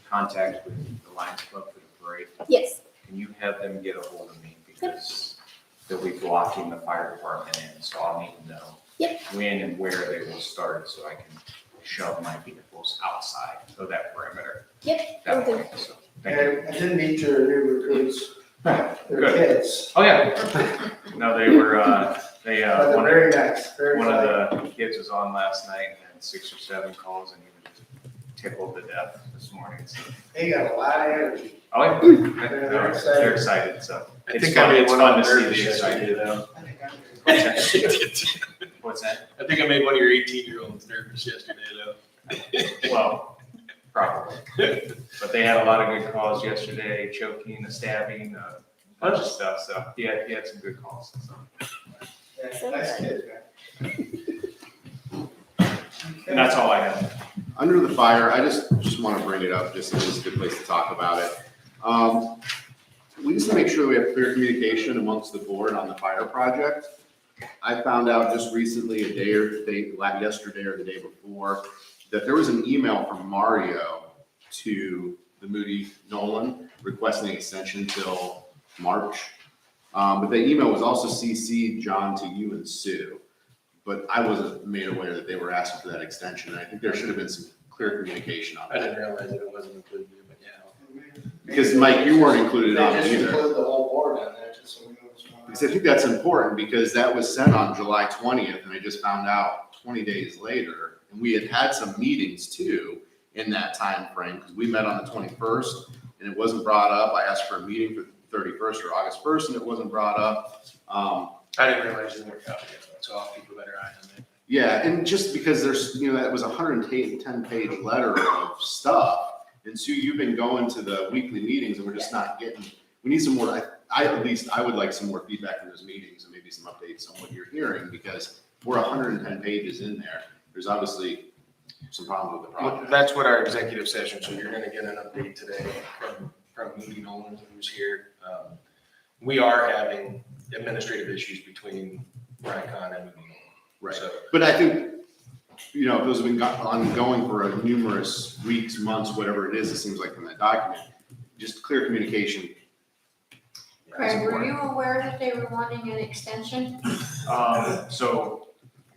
M: contact with the Lions Club for the parade?
D: Yes.
M: Can you have them get a hold of me, because they'll be blocking the fire department in, so I'll need to know
D: Yep.
M: when and where they will start, so I can shove my vehicles outside of that perimeter.
D: Yep.
M: That
D: will do.
M: way, so, thank you.
B: And I did meet your new recruits, their
M: Good.
B: kids.
M: Oh, yeah. No, they were,
B: But they're
M: one
B: very nice, very
M: of
B: nice.
M: the kids was on last night and had 6 or 7 calls, and he was just tickled to death this morning, so.
B: They got a lot of energy.
M: Oh, yeah.
B: They're excited.
M: They're excited, so.
G: I
M: It's
G: think
M: fun,
G: I made
M: it's
G: one
M: fun
G: on
M: to see the
G: nervous yesterday,
M: excitement.
G: though.
B: I think I'm
M: What's that?
G: I think I made one of your 18-year-olds nervous yesterday, though.
M: Well, probably. But they had a lot of good calls yesterday, choking, a stabbing, a bunch of stuff, so he had some good calls, so.
B: Yeah, nice kids, man.
M: And that's all I have.
E: Under the fire, I just want to bring it up, just as a good place to talk about it. We just make sure we have clear communication amongst the board on the fire project. I found out just recently, yesterday or the day before, that there was an email from Mario to the Moody Nolan requesting an extension till March. But the email was also CC'd, John, to you and Sue. But I wasn't made aware that they were asking for that extension. And I think there should have been some clear communication on
G: I
E: that.
G: didn't realize that it wasn't included here, but yeah.
E: Because Mike, you weren't included on
B: They
E: it
B: just
E: either.
B: include the whole board on there, just so we know what's going on.
E: Because I think that's important, because that was sent on July 20th, and I just found out 20 days later. And we had some meetings too in that time frame, because we met on the 21st, and it wasn't brought up. I asked for a meeting for the 31st or August 1st, and it wasn't brought up.
G: I didn't realize there were copies, so I'll keep a better eye on that.
E: Yeah, and just because there's, that was a 110-page letter of stuff. And Sue, you've been going to the weekly meetings, and we're just not getting, we need some more, at least I would like some more feedback from those meetings and maybe some updates on what you're hearing, because we're 110 pages in there. There's obviously some problems with the
G: Well,
E: project.
G: that's what our executive session, so you're gonna get an update today from Moody Nolan, who's here. We are having administrative issues between Rycon and Moody Nolan.
E: Right.
G: So,
E: But I think, if those have been ongoing for numerous weeks, months, whatever it is, it seems like from that document, just clear communication.
C: Craig, were you aware that they were wanting an extension?
M: So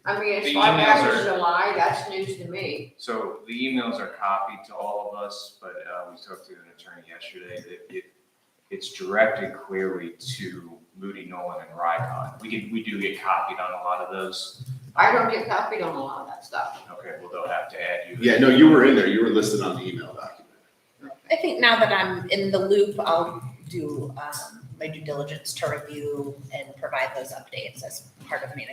C: I mean, as
M: The
C: far back
M: emails
C: as July, that's news to me.
M: So the emails are copied to all of us, but we talked to an attorney yesterday that it's directed clearly to Moody, Nolan, and Rycon. We do get copied on a lot of those.
C: I don't get copied on a lot of that stuff.
M: Okay, well, they'll have to add you.
E: Yeah, no, you were in there. You were listed on the email document.
O: I think now that I'm in the loop, I'll do my due diligence to review and provide those updates as part of helping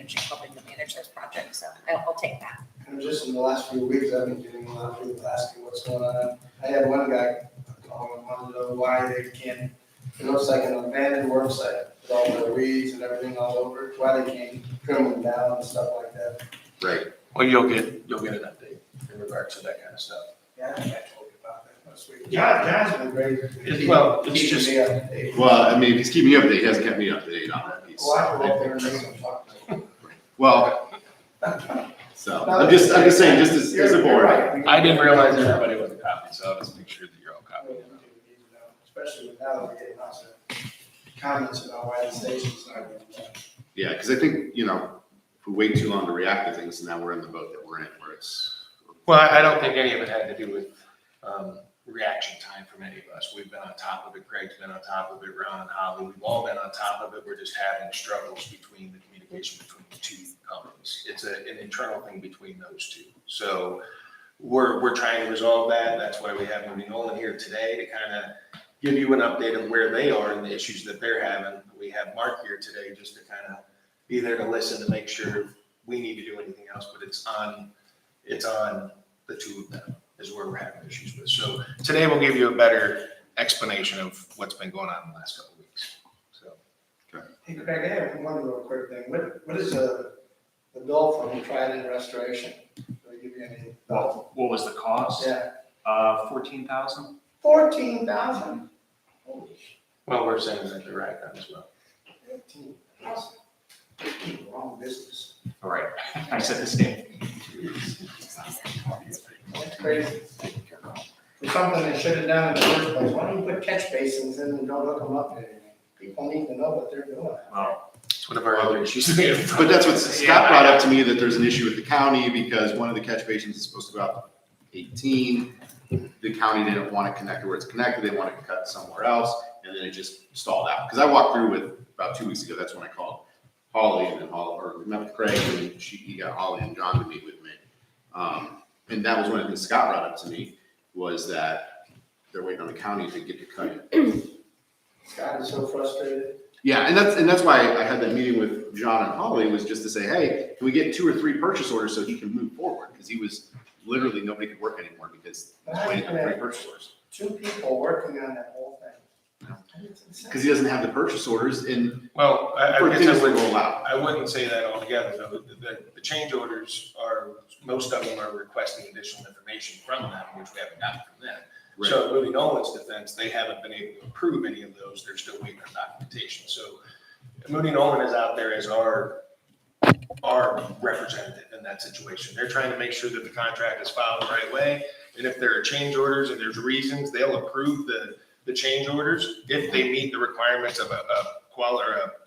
O: to manage this project, so I'll take that.
B: And just in the last few weeks, I've been getting a lot of people asking what's going on. I had one guy call and wanted to know why they can't, it looks like an abandoned work site with all the weeds and everything all over, why they can't trim them down and stuff like that.
E: Right.
G: well, you'll get an update in regards to that kind of stuff.
B: Yeah, I think I told you about that last week. John's been great.
G: Well, it's
B: Keeping
G: just-
B: me up to date.
E: Well, I mean, if he's keeping you up to date, he hasn't kept me up to date on that piece.
B: Well, I go up there and make some talk to him.
E: Well, so I'm just saying, just as a
B: You're
E: board.
B: right.
G: I didn't realize everybody was a copy, so I'll just make sure that you're all copied.
B: Especially with now that we're getting lots of comments about why the station's not getting done.
E: Yeah, because I think, if we wait too long to react to things, now we're in the boat that we're in, where it's.
G: Well, I don't think any of it had to do with reaction time from any of us. We've been on top of it, Craig's been on top of it, Ron and Holly, we've all been on top of it. We're just having struggles between the communication between the two companies. It's an internal thing between those two. So we're trying to resolve that. That's why we have Moody Nolan here today to kind of give you an update of where they are and the issues that they're having. We have Mark here today just to kind of be there to listen to make sure if we need to do anything else, but it's on the two of them is where we're having issues with. So today we'll give you a better explanation of what's been going on in the last couple of weeks. So.
B: Hey Craig, I have one real quick thing. What is the bill from Trident Restoration? Do they give you any?
M: What was the cost?
B: Yeah,
M: 14,000?
B: 14,000. Holy
G: Well, we're saying that they're right on as well.
B: 15,000. Wrong business.
M: All right, I said the same.
B: That's crazy. For something they should have done in the first place, why don't you put catch basins in and don't look them up there? People need to know what they're doing.
M: Well,
G: It's one of our other issues.
E: But that's what Scott brought up to me, that there's an issue with the county because one of the catch basins is supposed to go out 18. The county didn't want to connect to where it's connected. They wanted to cut somewhere else, and then it just stalled out. Because I walked through with about 2 weeks ago. That's when I called Holly, and then met with Craig, and he got Holly and John to meet with me. And that was one of the things Scott brought up to me, was that they're waiting on the county to get to cut it.
B: Scott is so frustrated.
E: Yeah, and that's why I had that meeting with John and Holly, was just to say, hey, can we get 2 or 3 purchase orders so he can move forward? Because he was literally, nobody could work anymore because he was waiting for 3 purchase orders.
B: 2 people working on that whole thing.
E: Because he doesn't have the purchase orders in
G: Well, I
E: for
G: guess
E: things
G: I
E: to
G: wouldn't,
E: roll out.
G: I wouldn't say that altogether, though. The change orders are, most of them are requesting additional information from them, which we haven't gotten from them.
E: Right.
G: So Moody Nolan's defense, they haven't been able to approve any of those. They're still waiting on documentation. So Moody Nolan is out there as our representative in that situation. They're trying to make sure that the contract is filed the right way. And if there are change orders and there's reasons, they'll approve the change orders if they meet the requirements of a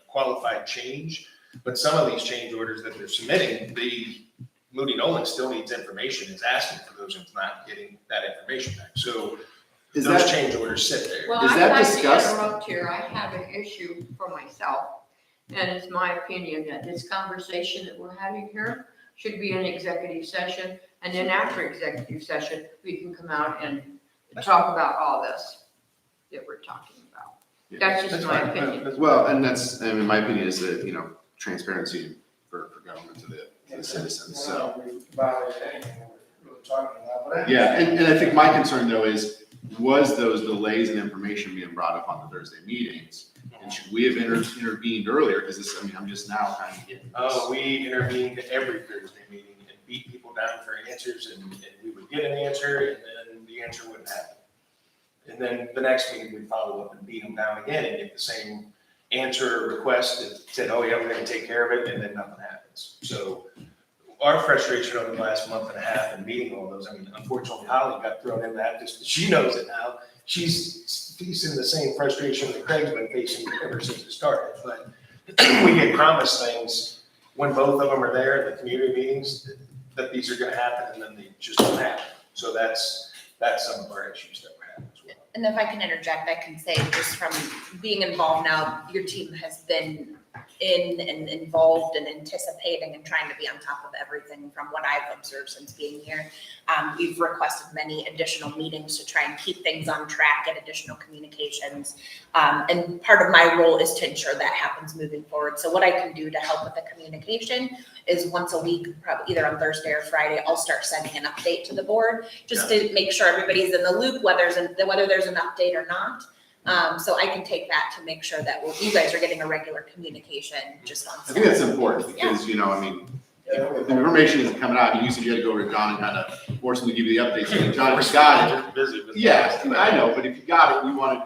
G: qualified change. But some of these change orders that they're submitting, Moody Nolan still needs information, is asking for those and not getting that information back. So
E: Is
G: those
E: that,
G: change orders sit there.
C: Well,
E: Is
C: I'd
E: that
C: like to
E: discussed?
C: interrupt here. I have an issue for myself. And it's my opinion that this conversation that we're having here should be an executive session. And then after executive session, we can come out and talk about all this that we're talking about. That's just my opinion.
E: well, and that's, I mean, my opinion is that, transparency for government to the citizens, so.
B: About anything we're really talking about, but
E: Yeah, and I think my concern though is, was those delays in information being brought up on the Thursday meetings? And should we have intervened earlier? Because this, I'm just now kind of getting this.
G: Oh, we intervened every Thursday meeting and beat people down for answers, and we would get an answer, and then the answer wouldn't happen. And then the next meeting, we'd follow up and beat them down again and get the same answer or request that said, oh yeah, we're gonna take care of it, and then nothing happens. So our frustration over the last month and a half and meeting all those, I mean, unfortunately, Holly got thrown in that, just, she knows it now. She's facing the same frustration that Craig's been facing ever since it started, but we get promised things when both of them are there at the community meetings, that these are gonna happen, and then they just don't happen. So that's some of our issues that we're having as well.
O: And if I can interject, I can say just from being involved now, your team has been in and involved and anticipating and trying to be on top of everything from what I've observed since being here. We've requested many additional meetings to try and keep things on track, get additional communications. And part of my role is to ensure that happens moving forward. So what I can do to help with the communication is once a week, probably either on Thursday or Friday, I'll start sending an update to the board just to make sure everybody's in the loop, whether there's an update or not. So I can take that to make sure that you guys are getting a regular communication just on.
E: I think that's important because, I mean, if the information isn't coming out, you said you had to go over to John and kind of force him to give you the updates. And John, if you got it.
G: Busy with
E: Yeah, I know, but if you got it, we wanted,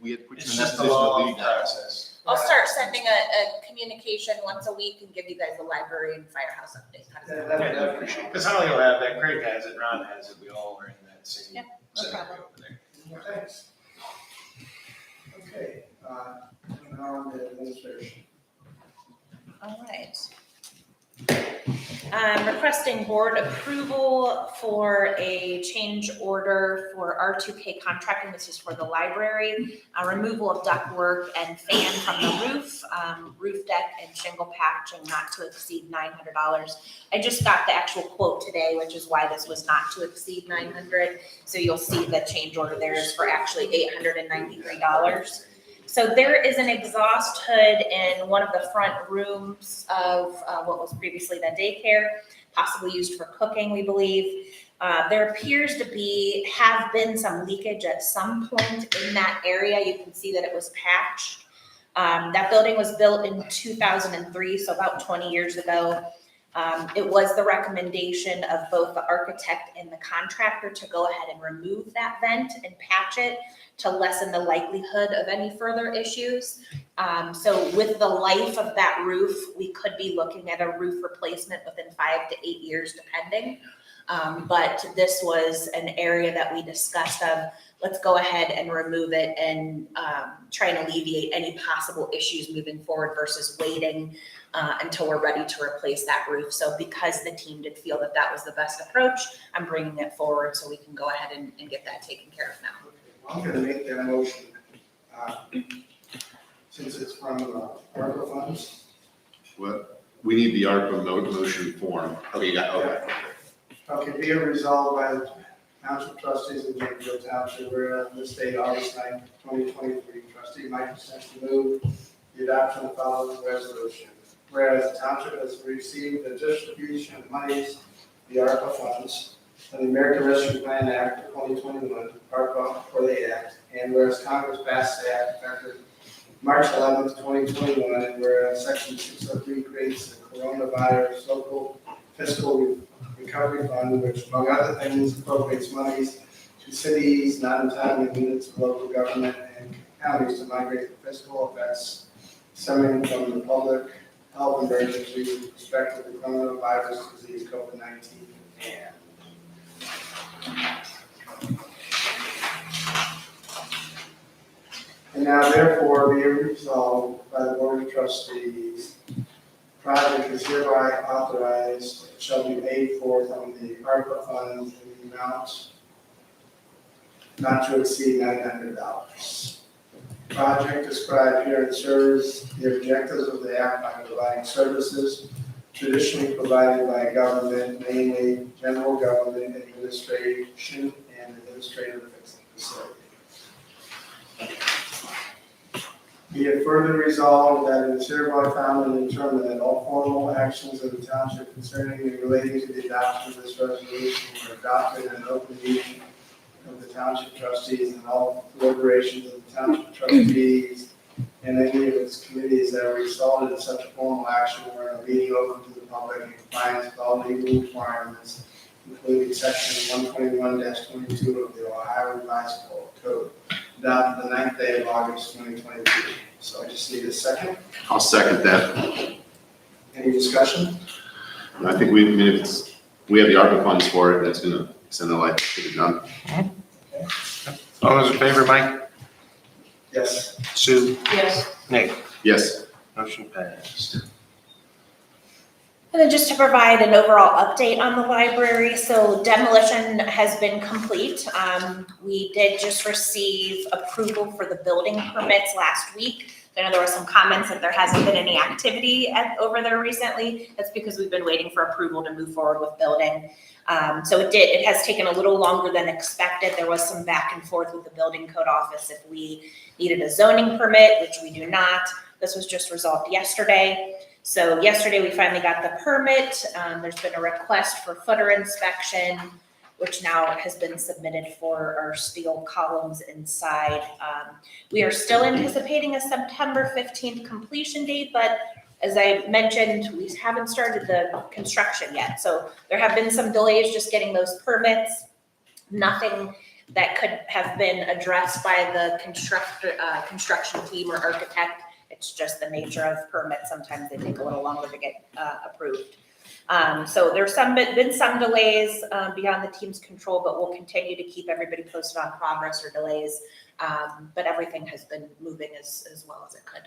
E: we had put you
G: It's
E: in that
G: just a
E: position to
G: long
E: lead that.
G: process.
O: I'll start sending a communication once a week and give you guys a library and firehouse update. How does that work?
G: Yeah, I appreciate it. Because Holly will have that, Craig has it, Ron has it, we all are in that same
O: Yeah, no
G: scenario
O: problem.
G: over there.
B: Well, thanks. Okay, now on to administration.
O: All right. Requesting board approval for a change order for R2K contracting. This is for the library, removal of ductwork and fan from the roof, roof deck and shingle patching not to exceed $900. I just got the actual quote today, which is why this was not to exceed $900. So you'll see the change order there is for actually $893. So there is an exhaust hood in one of the front rooms of what was previously the daycare, possibly used for cooking, we believe. There appears to have been some leakage at some point in that area. You can see that it was patched. That building was built in 2003, so about 20 years ago. It was the recommendation of both the architect and the contractor to go ahead and remove that vent and patch it to lessen the likelihood of any further issues. So with the life of that roof, we could be looking at a roof replacement within 5 to 8 years, depending. But this was an area that we discussed of, let's go ahead and remove it and try and alleviate any possible issues moving forward versus waiting until we're ready to replace that roof. So because the team did feel that that was the best approach, I'm bringing it forward so we can go ahead and get that taken care of now.
B: I'm gonna make that motion, since it's from ARPA funds.
E: What? We need the ARPA motion form. Okay, you got, okay.
B: Okay, be it resolved by the Township Trustees of Brimfield Township, where this date, August 9th, 2023, trustee Michael Sense to move the adoption of the following resolution. Whereas the township has received the distribution of monies, the ARPA funds, and the American Rescue Plan Act of 2021, ARPA for the Act, and whereas Congress passed the Act effective March 11th, 2021, and whereas Section 603 creates the Coronavirus Local Fiscal Recovery Fund, which among other things appropriates monies to cities, non-entitlement units of local government, and counties to migrate the fiscal effects stemming from the public health emergency with respect to the coronavirus disease COVID-19. And now therefore be resolved by the Board of Trustees, project is hereby authorized, shall be paid for from the ARPA funds in the amount not to exceed $900. Project described here serves the objectives of the Act by providing services traditionally provided by government, namely general government administration and administrative facilities. Be it further resolved that it is hereby found and determined that all formal actions of the township concerning and relating to the adoption of this resolution were adopted in an open meeting of the township trustees, and all deliberations of the township trustees and any of its committees that resulted in such a formal action were in a meeting open to the public in compliance with all legal requirements, including section 121-22 of the Ohio Revised Code, adopted the 9th day of August 2022. So I just need a second.
E: I'll second that.
B: Any discussion?
E: I think we have the ARPA funds for it, that's gonna extend the life, get it done.
G: All those in favor, Mike?
B: Yes.
G: Sue?
C: Yes.
G: Nick?
E: Yes.
G: Motion passed.
O: And then just to provide an overall update on the library, so demolition has been complete. We did just receive approval for the building permits last week. I know there were some comments that there hasn't been any activity over there recently. That's because we've been waiting for approval to move forward with building. So it has taken a little longer than expected. There was some back and forth with the building code office if we needed a zoning permit, which we do not. This was just resolved yesterday. So yesterday we finally got the permit. There's been a request for footer inspection, which now has been submitted for our steel columns inside. We are still anticipating a September 15th completion date, but as I mentioned, we haven't started the construction yet. So there have been some delays just getting those permits. Nothing that could have been addressed by the construction team or architect. It's just the nature of permits. Sometimes they take a little longer to get approved. So there's been some delays beyond the team's control, but we'll continue to keep everybody posted on progress or delays. But everything has been moving as well as it could.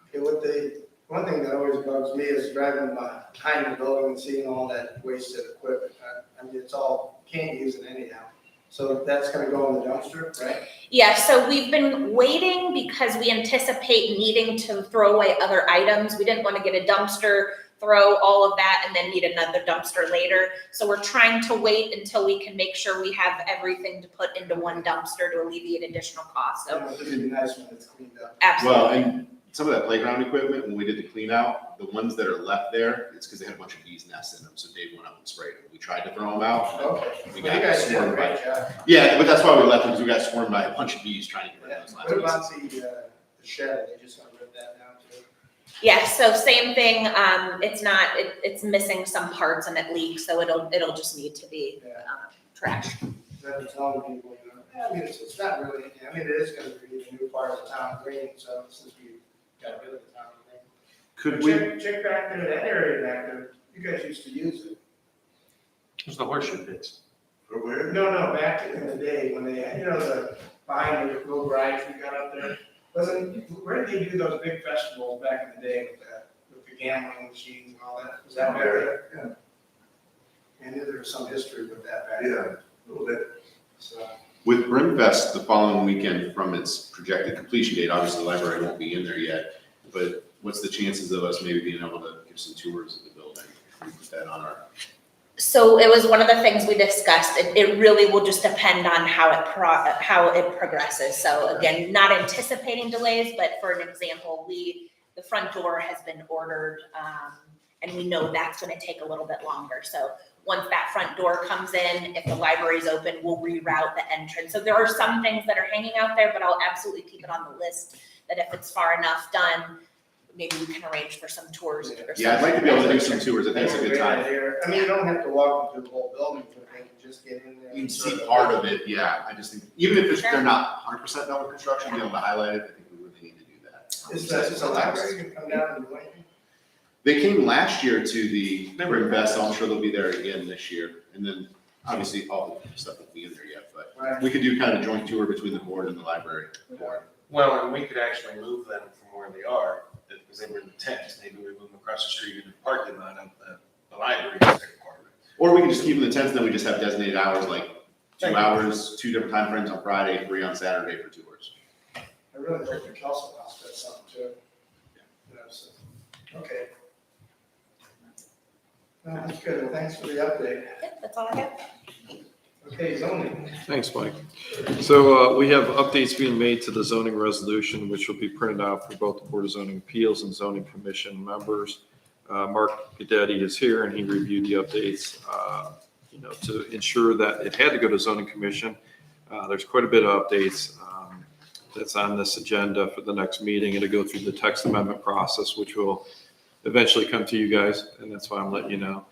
B: Okay, what date One thing that always bugs me is driving behind the building and seeing all that wasted equipment. I mean, it's all, can't use it anyhow. So that's gonna go in the dumpster, right?
O: Yeah, so we've been waiting because we anticipate needing to throw away other items. We didn't want to get a dumpster, throw all of that, and then need another dumpster later. So we're trying to wait until we can make sure we have everything to put into one dumpster to alleviate additional costs. So
B: It'd be nice when it's cleaned up.
O: absolutely.
E: Well, and some of that playground equipment, when we did the clean out, the ones that are left there, it's because they had a bunch of bees nests in them, so Dave went up and sprayed them. We tried to throw them out.
B: Okay.
E: We
B: Well, you
E: got
B: guys did a
E: swarmed by.
B: great job.
E: Yeah, but that's why we left them, because we got swarmed by a bunch of bees trying to get rid of those last
B: What
E: pieces.
B: about the shed? Are they just gonna rip that down too?
O: Yeah, so same thing, it's missing some parts and it leaks, so it'll just need to be, trashed.
B: Then telling people, you know, I mean, it's not really, I mean, it is gonna be the new part of the town green, so since we got rid of the town green.
E: Could we,
B: Check back there, that area back there, you guys used to use it.
G: There's the horseshoe pits.
I: For where?
B: No, back in the day when they had, you know, the behind the little garage we got up there. Where did they do those big festivals back in the day with the gambling machines and all that? Was that back there?
I: Yeah,
B: I knew there was some history with that back
I: yeah,
B: there.
I: a little bit.
B: So,
E: with Brimfest the following weekend from its projected completion date, obviously the library won't be in there yet, but what's the chances of us maybe being able to give some tours of the building? If we put that on our.
O: So it was one of the things we discussed. It really will just depend on how it progresses. So again, not anticipating delays, but for an example, the front door has been ordered, and we know that's gonna take a little bit longer. So once that front door comes in, if the library's open, we'll reroute the entrance. So there are some things that are hanging out there, but I'll absolutely keep it on the list that if it's far enough done, maybe we can arrange for some tours or something.
E: Yeah, I'd like to be able to do some tours. I think it's a good
B: great
E: time.
B: idea. I mean, you don't have to walk into the whole building, but they can just get in there.
E: You can
B: and
E: see
B: sort
E: part of it, yeah. I just think, even if
O: Sure.
E: they're not 100% done with construction, be able to highlight it, I think we really need to do that.
B: Is the library gonna come down and do anything?
E: They came last year to the Brimfest, so I'm sure they'll be there again this year. And then, obviously, all the stuff won't be in there yet, but
B: Right.
E: we could do kind of a joint tour between the board and the library board.
G: Well, and we could actually move them from where they are, because they were in the tent. Maybe we move them across the street in the parking lot of the library department.
E: Or we can just keep them in the tents, then we just have designated hours, like 2 hours, 2 different time frames on Friday, 3 on Saturday for tours.
B: I really hope the Kelso House does something too. You know, so, okay. Well, that's good. Well, thanks for the update.
O: Yep, that's all I have.
B: Okay, zoning.
L: Thanks, Mike. So we have updates being made to the zoning resolution, which will be printed out for both the Board of Zoning Appeals and Zoning Commission members. Mark Gaddetti is here and he reviewed the updates, to ensure that it had to go to Zoning Commission. There's quite a bit of updates that's on this agenda for the next meeting. It'll go through the text amendment process, which will eventually come to you guys, and that's why I'm letting you know.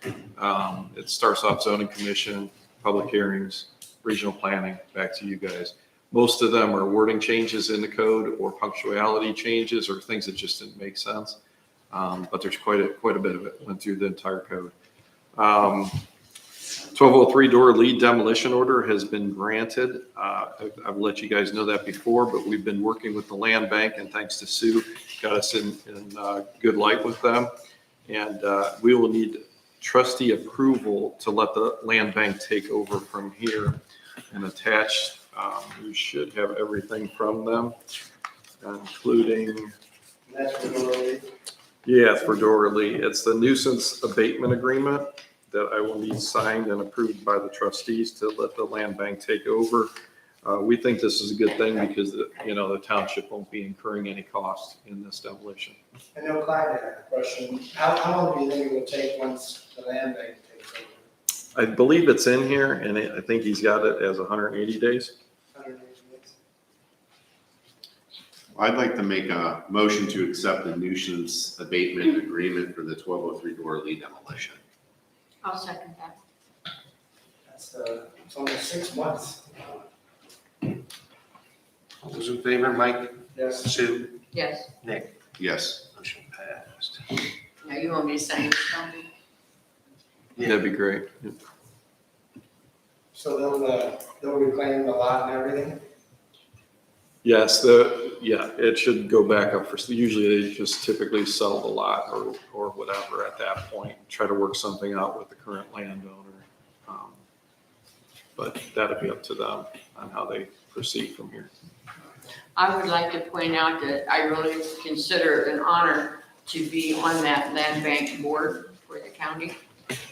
L: It starts off Zoning Commission, public hearings, regional planning, back to you guys. Most of them are wording changes in the code or punctuality changes or things that just didn't make sense. But there's quite a bit of it went through the entire code. 1203 door lead demolition order has been granted. I've let you guys know that before, but we've been working with the land bank, and thanks to Sue, got us in good light with them. And we will need trustee approval to let the land bank take over from here. And attached, we should have everything from them, including.
B: That's for the
L: Yeah, for Doralee. It's the nuisance abatement agreement that I will need signed and approved by the trustees to let the land bank take over. We think this is a good thing because the township won't be incurring any costs in this demolition.
B: I know Clyde had a question. How long do you think it will take once the land bank takes over?
L: I believe it's in here, and I think he's got it as 180 days.
B: 180 days?
E: I'd like to make a motion to accept the nuisance abatement agreement for the 1203 Doralee demolition.
C: I'll second that.
B: That's, it's almost 6 months.
G: All those in favor, Mike,
B: Yes.
G: Sue,
C: Yes.
G: Nick,
E: Yes.
G: motion passed.
C: Now you want me to sign it, Tony?
L: That'd be great.
B: So they'll reclaim the lot and everything?
L: Yes, the But yeah, it should go back up for, usually they just typically sell the lot or whatever at that point, try to work something out with the current landowner. But that'd be up to them on how they proceed from here.
C: I would like to point out that I really consider it an honor to be on that land bank board for the county.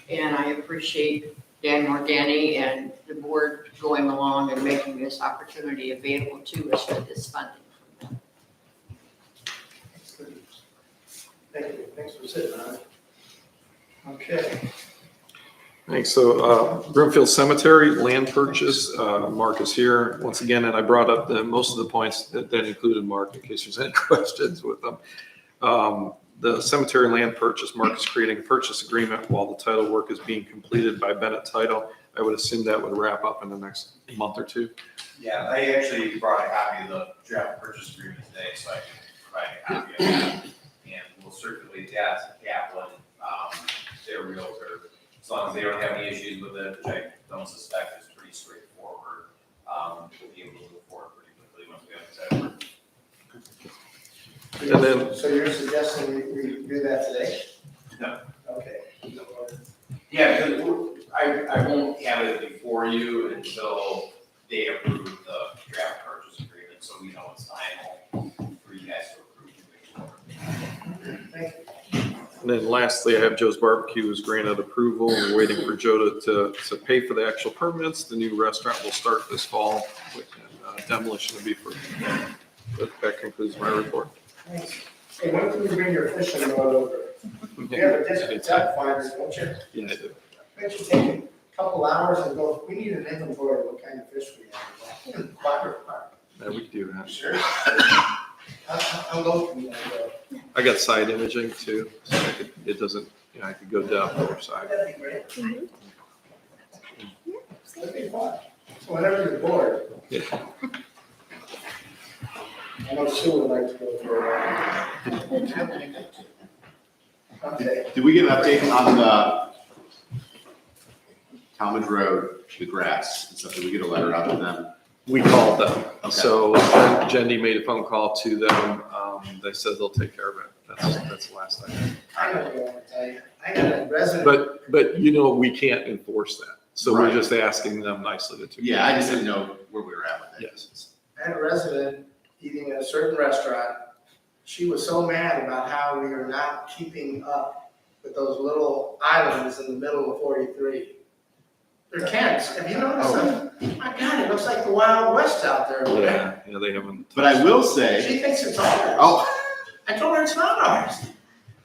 C: And I appreciate Dan Morgani and the board going along and making this opportunity available to us for this funding.
B: Thank you, thanks for sitting on it. Okay.
L: Thanks. So Brimfield Cemetery land purchase, Mark is here once again, and I brought up most of the points that included Mark in case there's any questions with them. The cemetery land purchase, Mark is creating a purchase agreement while the title work is being completed by Bennett Title. I would assume that would wrap up in the next month or two.
Q: Yeah, I actually brought a copy of the draft purchase agreement today, so I can provide a copy of that. And we'll circulate that to Kaplan, their realtor. As long as they don't have any issues with it, which I don't suspect is pretty straightforward, we'll be able to move forward pretty quickly once we have the
L: And then-
B: So you're suggesting we do that today?
Q: No.
B: Okay.
Q: Yeah, because I won't have it before you until they approve the draft purchase agreement, so we know it's final for you guys to approve.
B: Thank you.
L: And then lastly, I have Joe's Barbecue is granted approval. We're waiting for Joe to pay for the actual permits. The new restaurant will start this fall, and demolition will be for, that concludes my report.
B: Thanks. Hey, when can you bring your fishing boat over? You have a district depth finder, don't you?
L: Yeah, I do.
B: Why don't you take a couple hours and go, we need an inventory of what kind of fish we have.
L: Yeah, we can do that.
B: Sure. I'll go from there.
L: I got side imaging too, so it doesn't, I could go down the other side.
B: That'd be great. That'd be fun. So whenever you're bored.
L: Yeah.
B: I know Sue would like to go for a ride. Okay.
E: Did we get an update on the Talmadge Road, the grass and stuff? Did we get a letter out to them?
L: We called them.
E: Okay.
L: So Jendy made a phone call to them. They said they'll take care of it. That's the last thing.
B: I know what I want to tell you. I got a resident.
L: But we can't enforce that. So
E: Right.
L: we're just asking them nicely to.
E: Yeah, I just didn't know where we were at with it.
L: Yes.
B: I had a resident eating at a certain restaurant. She was so mad about how we are not keeping up with those little islands in the middle of 43. They're tents. Have you noticed them? My God, it looks like the Wild West out there.
L: Yeah, they haven't.
E: But I will say.
B: She thinks it's ours.
E: Oh.
B: I told her it's not ours.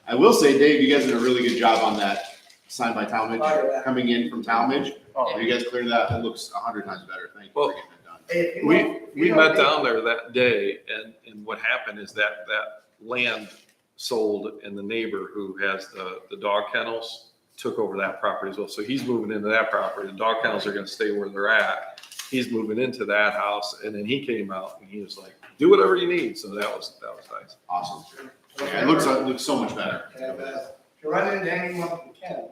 E: I will say, Dave, you guys did a really good job on that sign by Talmadge,
B: Oh, yeah.
E: coming in from Talmadge.
F: Oh,
E: You guys cleared that, it looks 100 times better. Thank you
L: Well,
E: for getting it done.
B: Hey, if you
L: We
B: want- if you
L: met
B: don't-
L: down there that day, and what happened is that land sold, and the neighbor who has the dog kennels took over that property as well. So he's moving into that property. The dog kennels are gonna stay where they're at. He's moving into that house, and then he came out and he was like, do whatever you need. So that was nice.
E: Awesome. Yeah, it looks so much better.
B: And, if you run into anyone who can,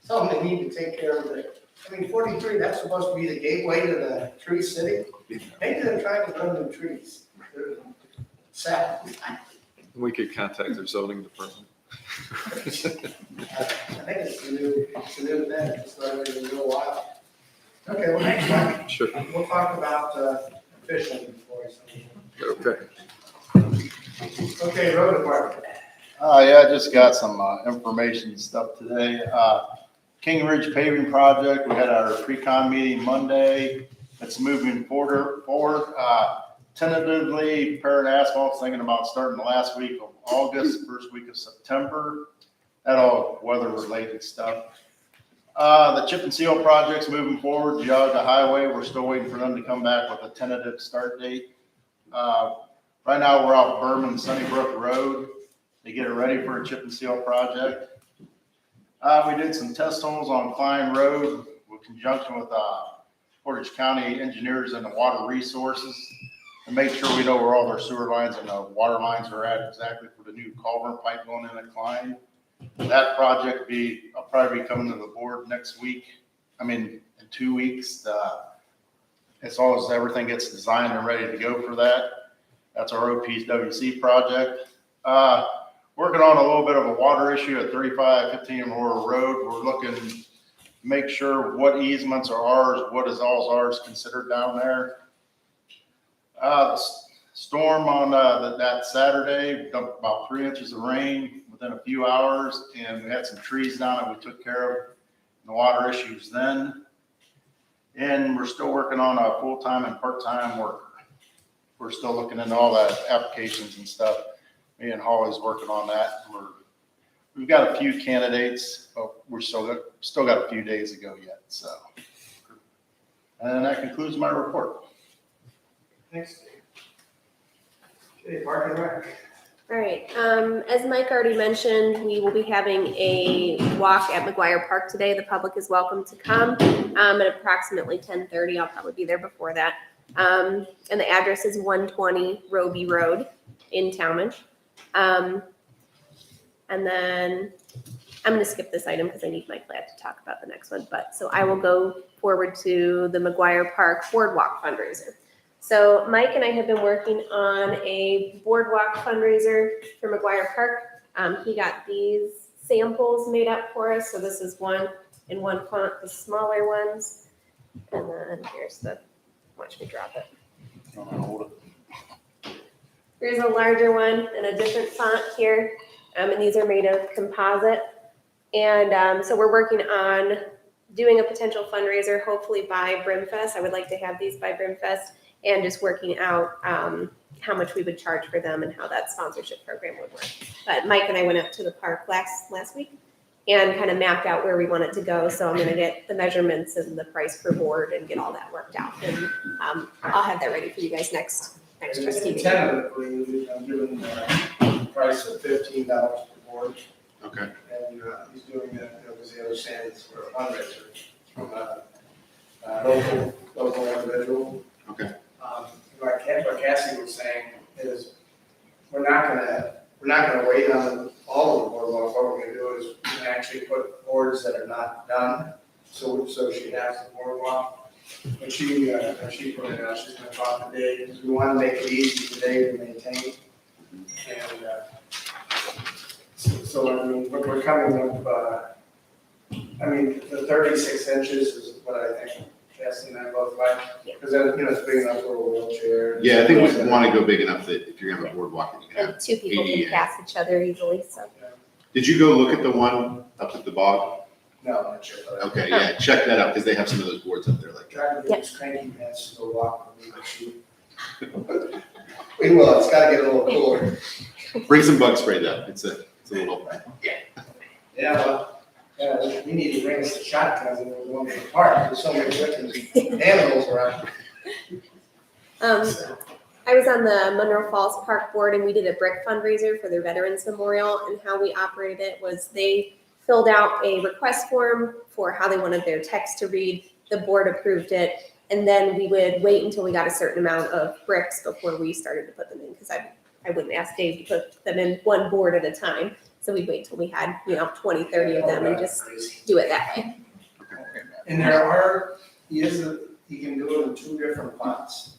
B: tell them they need to take care of it. 43, that's supposed to be the gateway to the tree city. Maybe they're trying to grow new trees. They're sad.
L: We could contact their zoning department.
B: I think it's the new thing, it's started in a little while. Okay, well, next time,
L: Sure.
B: we'll talk about fishing before
L: Okay.
B: Okay, road department.
F: Yeah, I just got some information stuff today. King Ridge paving project, we had our pre-con meeting Monday. It's moving forward. Tentatively, Parent Asphalt's thinking about starting the last week of August, first week of September. That all weather-related stuff. The chip and seal project's moving forward. Geauga Highway, we're still waiting for them to come back with a tentative start date. Right now, we're out Berman Sunnybrook Road to get it ready for a chip and seal project. We did some test holes on Klein Road in conjunction with Portage County engineers and the water resources to make sure we know where all their sewer lines and the water lines are at exactly for the new culvert pipe going in at Klein. That project will probably be coming to the board next week. In 2 weeks. as long as everything gets designed and ready to go for that. That's our OPWC project. Working on a little bit of a water issue at 3515 Aurora Road. We're looking to make sure what easements are ours, what is all ours considered down there. The storm on that Saturday, dumped about 3 inches of rain within a few hours, and we had some trees down that we took care of, the water issues then. And we're still working on a full-time and part-time worker. We're still looking into all that applications and stuff. Me and Holly's working on that. We've got a few candidates, but we're still got a few days to go yet, so. And that concludes my report.
B: Thanks. Okay, Park and Rec.
D: All right, as Mike already mentioned, we will be having a walk at McGuire Park today. The public is welcome to come at approximately 10:30. I'll probably be there before that. And the address is 120 Roby Road in Talmadge. And then I'm going to skip this item because I need Mike Ladd to talk about the next one. But so I will go forward to the McGuire Park Boardwalk fundraiser. So Mike and I have been working on a boardwalk fundraiser for McGuire Park. He got these samples made up for us. So this is one in one font, the smaller ones. And then here's the, watch me drop it. Here's a larger one in a different font here. And these are made of composite. And so we're working on doing a potential fundraiser, hopefully by Brimfest. I would like to have these by Brimfest, and just working out how much we would charge for them and how that sponsorship program would work. But Mike and I went up to the park last week and kind of mapped out where we want it to go. So I'm going to get the measurements and the price per board and get all that worked out. And I'll have that ready for you guys next trustee meeting.
B: Tentatively, I'm doing a price of $15 per board.
E: Okay.
B: And he's doing that, because the other stands for a fundraiser from a local individual.
E: Okay.
B: What Cassie was saying is, we're not gonna wait on all of the boardwalks. What we're gonna do is we can actually put boards that are not done, so she has the boardwalk. But she put it out, she's gonna talk today, because we wanna make it easy today to maintain. And, so I mean, we're coming up, the 36 inches is what I think Cassie and I both like, because then, it's big enough for a wheelchair.
E: Yeah, I think we want to go big enough that if you're gonna have a boardwalk, that you can have
D: And two people can
E: ADA.
D: pass each other easily, so.
E: Did you go look at the one up at the bog?
B: No, I'm not sure.
E: Okay, yeah, check that out, because they have some of those boards up there like that.
B: Trying to get these cranky pants to go walk with me, but she. We will, it's gotta get a little cooler.
E: Bring some bug spray though, it's a little.
B: Yeah, well, we need to bring us the shotguns and we're going to the park, there's so many freaking animals around.
D: I was on the Monroe Falls Park Board, and we did a brick fundraiser for their Veterans Memorial, and how we operated it was they filled out a request form for how they wanted their text to read. The board approved it, and then we would wait until we got a certain amount of bricks before we started to put them in, because I wouldn't ask Dave to put them in one board at a time. So we'd wait till we had, 20, 30 of them and just do it that way.
B: And there are, you can do it in two different fonts.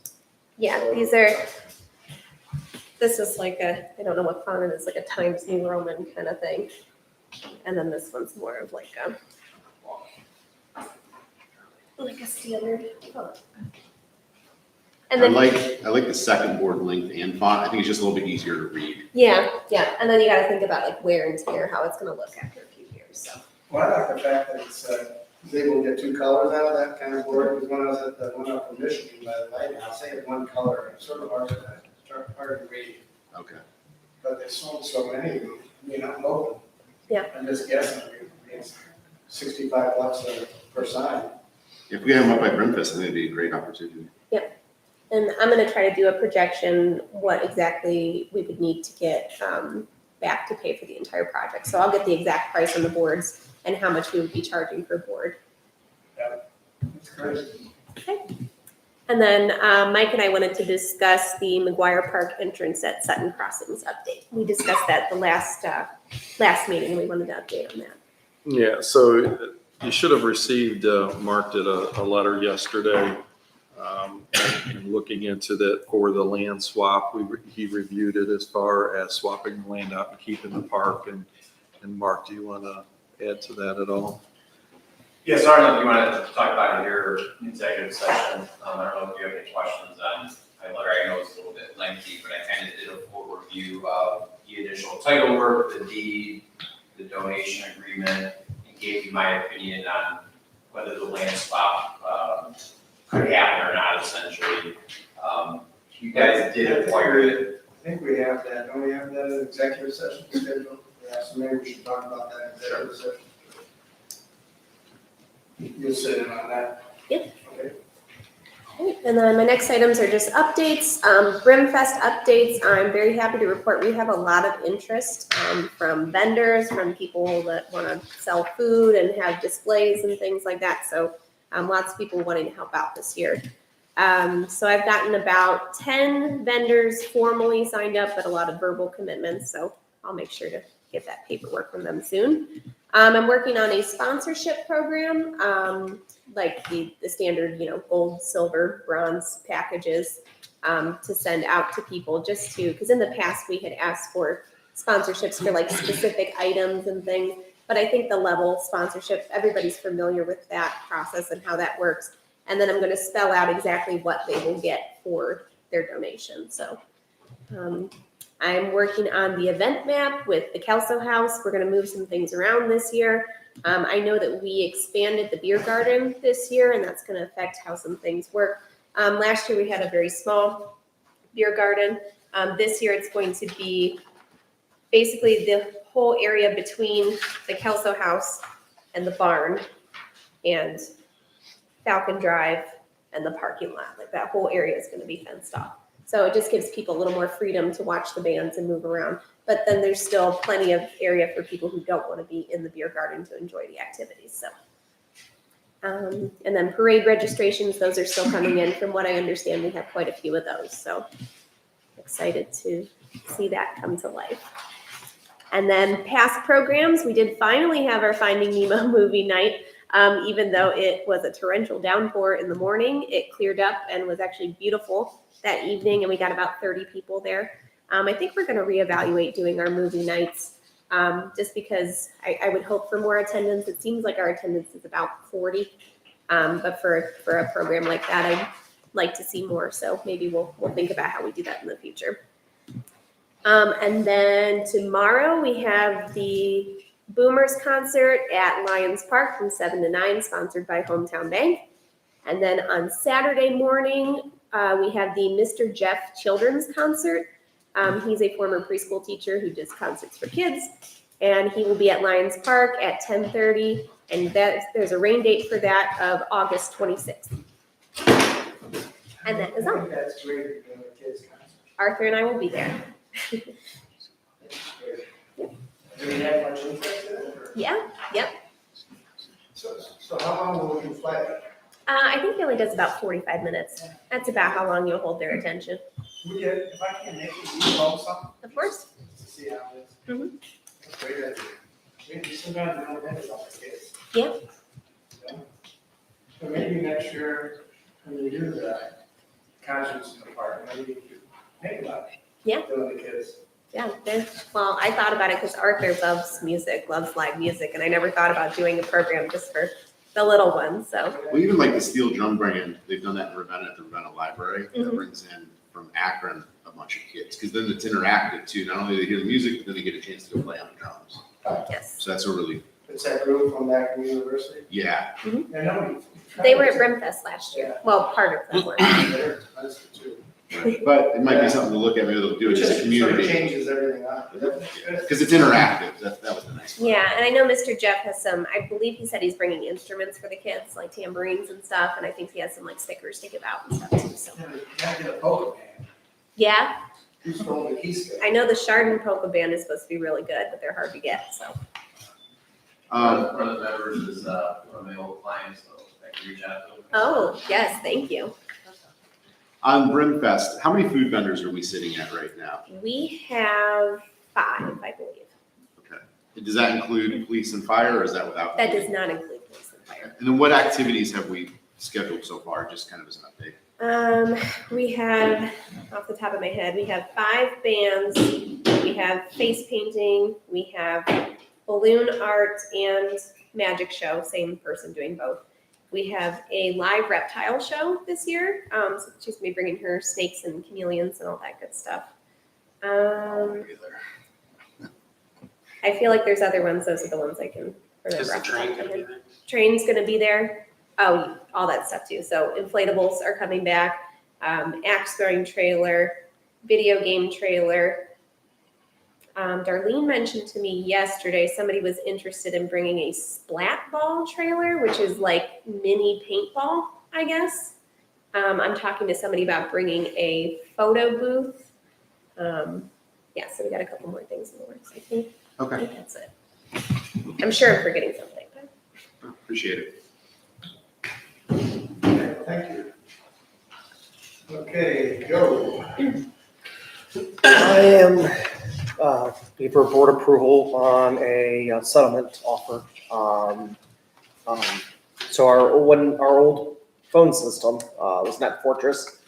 D: Yeah, this is like I don't know what font it is, like a Times New Roman kind of thing. And then this one's more of like a standard font. And then,
E: I like the second board length and font. I think it's just a little bit easier to read.
D: yeah. And then you gotta think about like wear and tear, how it's gonna look after a few years, so.
B: Well, I like the fact that it's able to get two colors out of that kind of board, because when I was at the one up in Michigan by the lighthouse, they had one color, it's sort of hard to read.
E: Okay.
B: But they sold so many of them, I'm hoping.
D: Yeah.
B: I'm just guessing, it's $65 per sign.
E: If we have them up by Brimfest, I think it'd be a great opportunity.
D: And I'm gonna try to do a projection, what exactly we would need to get back to pay for the entire project. So I'll get the exact price on the boards and how much we would be charging per board.
B: That's crazy.
D: Okay. And then Mike and I wanted to discuss the McGuire Park entrance at Sutton Crossings update. We discussed that the last meeting. We wanted to update on that.
L: Yeah, so you should have received, Mark did a letter yesterday and looking into that for the land swap. He reviewed it as far as swapping the land out and keeping the park. And Mark, do you want to add to that at all?
Q: Yes, I don't know if you want to talk about it here in executive session. I don't know if you have any questions on my letter. I know it's a little bit lengthy, but I kind of did a full review of the initial title work, the deed, the donation agreement, and gave you my opinion on whether the land swap could happen or not, essentially. You guys did acquire it.
B: I think we have that, don't we have that in executive session scheduled? Yeah, so maybe we should talk about that in executive session. You'll sit in on that?
D: Yep.
B: Okay.
D: And then my next items are just updates, Brimfest updates. I'm very happy to report we have a lot of interest from vendors, from people that want to sell food and have displays and things like that. So lots of people wanting to help out this year. So I've gotten about 10 vendors formally signed up, but a lot of verbal commitments. So I'll make sure to get that paperwork from them soon. I'm working on a sponsorship program, like the standard, gold, silver, bronze packages to send out to people just to, because in the past we had asked for sponsorships for like specific items and things. But I think the level sponsorship, everybody's familiar with that process and how that works. And then I'm going to spell out exactly what they will get for their donation. So I'm working on the event map with the Kelso House. We're going to move some things around this year. I know that we expanded the beer garden this year, and that's going to affect how some things work. Last year we had a very small beer garden. This year it's going to be basically the whole area between the Kelso House and the barn and Falcon Drive and the parking lot. Like that whole area is going to be fenced off. So it just gives people a little more freedom to watch the bands and move around. But then there's still plenty of area for people who don't want to be in the beer garden to enjoy the activities. So, and then parade registrations, those are still coming in. From what I understand, we have quite a few of those. So excited to see that come to life. And then past programs, we did finally have our Finding Nemo movie night. Even though it was a torrential downpour in the morning, it cleared up and was actually beautiful that evening, and we got about 30 people there. I think we're going to reevaluate doing our movie nights just because I would hope for more attendance. It seems like our attendance is about 40, but for a program like that, I'd like to see more. So maybe we'll think about how we do that in the future. And then tomorrow we have the Boomers concert at Lions Park from 7 to 9, sponsored by Hometown Bank. And then on Saturday morning, we have the Mr. Jeff Children's Concert. He's a former preschool teacher who does concerts for kids, and he will be at Lions Park at 10:30. And there's a rain date for that of August 26th. And that is all.
B: That's great, doing the kids concert.
D: Arthur and I will be there.
B: Do we have much interest in it? Or?
D: Yeah, yep.
B: So how long will you play?
D: I think he only does about 45 minutes. That's about how long you'll hold their attention.
B: If I can't make it, you know something?
D: Of course.
B: To see how it is.
D: Mhm.
B: That's a great idea. Maybe sometimes we don't have it all the kids.
D: Yeah.
B: So maybe next year, when we do the concerts in the park, maybe we could think about it.
D: Yeah.
B: Doing the kids.
D: Yeah, well, I thought about it because Arthur loves music, loves live music, and I never thought about doing a program just for the little ones, so.
E: Well, even like the steel drum bringing, they've done that in Ravenna at the Ravenna Library. That
D: Mhm.
E: brings in from Akron a bunch of kids, because then it's interactive too. Not only do they hear the music, but then they get a chance to go play on the drums.
D: Yes.
E: So that's a really,
B: It's that group from back from university.
E: yeah.
B: I know.
D: They were at Brimfest last year. Well, part of them were.
B: They're expensive too.
E: But it might be something to look at, maybe they'll do it as a
B: Sort of
E: community.
B: changes everything up.
E: Because it's interactive, that was the nice part.
D: Yeah, and I know Mr. Jeff has some, I believe he said he's bringing instruments for the kids, like tambourines and stuff, and I think he has some like stickers to give out and stuff too, so.
B: Gotta get a polka band.
D: Yeah,
B: Who's told the keys?
D: I know the Chardon polka band is supposed to be really good, but they're hard to get, so.
Q: One of the members is one of my old clients, so I can reach out to them.
D: Oh, yes, thank you.
E: On Brimfest, how many food vendors are we sitting at right now?
D: We have 5, I believe.
E: Okay. Does that include police and fire, or is that without?
D: That does not include police and fire.
E: And then what activities have we scheduled so far, just kind of as an update?
D: We have, off the top of my head, we have 5 bands. We have face painting. We have balloon art and magic show. Same person doing both. We have a live reptile show this year. So she's gonna be bringing her snakes and chameleons and all that good stuff. I feel like there's other ones. Those are the ones I can remember.
G: Is the
D: off the top
G: train
D: of my
G: gonna be
D: head.
G: there?
D: Train's gonna be there. Oh, all that stuff too. So inflatables are coming back. Axe throwing trailer, video game trailer. Darlene mentioned to me yesterday somebody was interested in bringing a splat ball trailer, which is like mini paintball, I guess. I'm talking to somebody about bringing a photo booth. Yeah, so we got a couple more things in the works, I think.
E: Okay.
D: I think that's it. I'm sure I'm forgetting something. But.
E: Appreciate it.
B: Thank you. Okay, go.
N: I am looking for board approval on a settlement offer. So our old phone system was Net Fortress.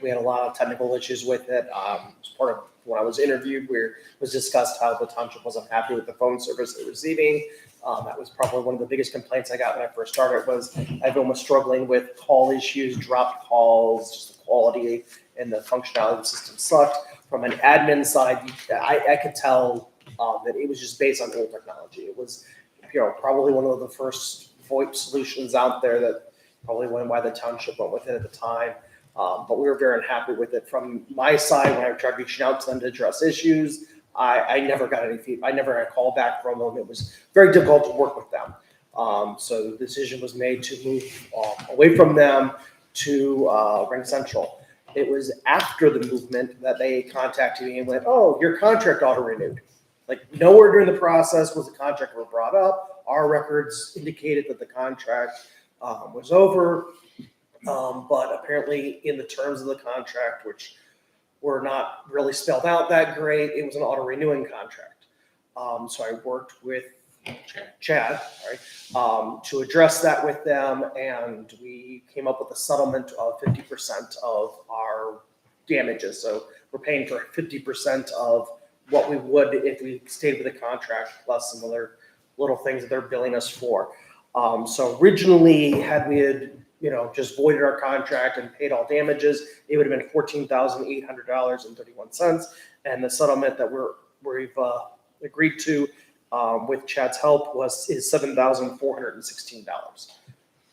N: We had a lot of technical issues with it. As part of when I was interviewed, where it was discussed how the township wasn't happy with the phone service they were receiving. That was probably one of the biggest complaints I got when I first started was everyone was struggling with call issues, dropped calls, just the quality and the functionality of the system sucked. From an admin side, I could tell that it was just based on old technology. It was, probably one of the first VoIP solutions out there that probably went why the township went with it at the time. But we were very unhappy with it. From my side, when I tried reaching out to them to address issues, I never got any feedback. I never had a call back from them. It was very difficult to work with them. So the decision was made to move away from them to Ring Central. It was after the movement that they contacted me and went, "Oh, your contract auto-renewed." Like nowhere during the process was the contract ever brought up. Our records indicated that the contract was over. But apparently in the terms of the contract, which were not really spelled out that great, it was an auto-renewing contract. So I worked with Chad, to address that with them, and we came up with a settlement of 50% of our damages. So we're paying for 50% of what we would if we stayed with the contract, plus some other little things that they're billing us for. So originally, had we just voided our contract and paid all damages, it would have been $14,800.31. And the settlement that we've agreed to with Chad's help is $7,416.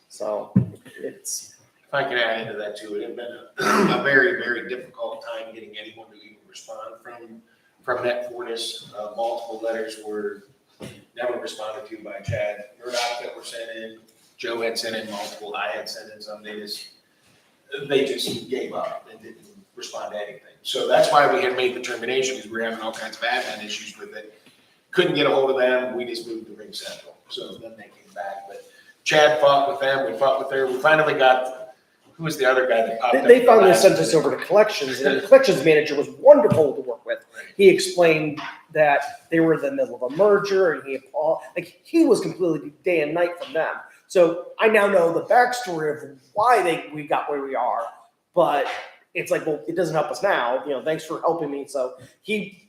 N: So it's.
G: If I could add into that too, it had been a very, very difficult time getting anyone to even respond from Net Fortis. Multiple letters were never responded to by Chad. Murdoch that were sent in. Joe had sent in multiple. I had sent in some. They just gave up and didn't respond to anything. So that's why we had made the termination, because we were having all kinds of admin issues with it. Couldn't get a hold of them. We just moved to Ring Central. So then they came back. But Chad fought with them. We fought with her. We finally got. Who was the other guy that popped up?
N: They finally sent us over to collections, and the collections manager was wonderful to work with. He explained that they were in the middle of a merger, and he was completely day and night from them. So I now know the backstory of why we got where we are, but it's like, well, it doesn't help us now. Thanks for helping me. So he,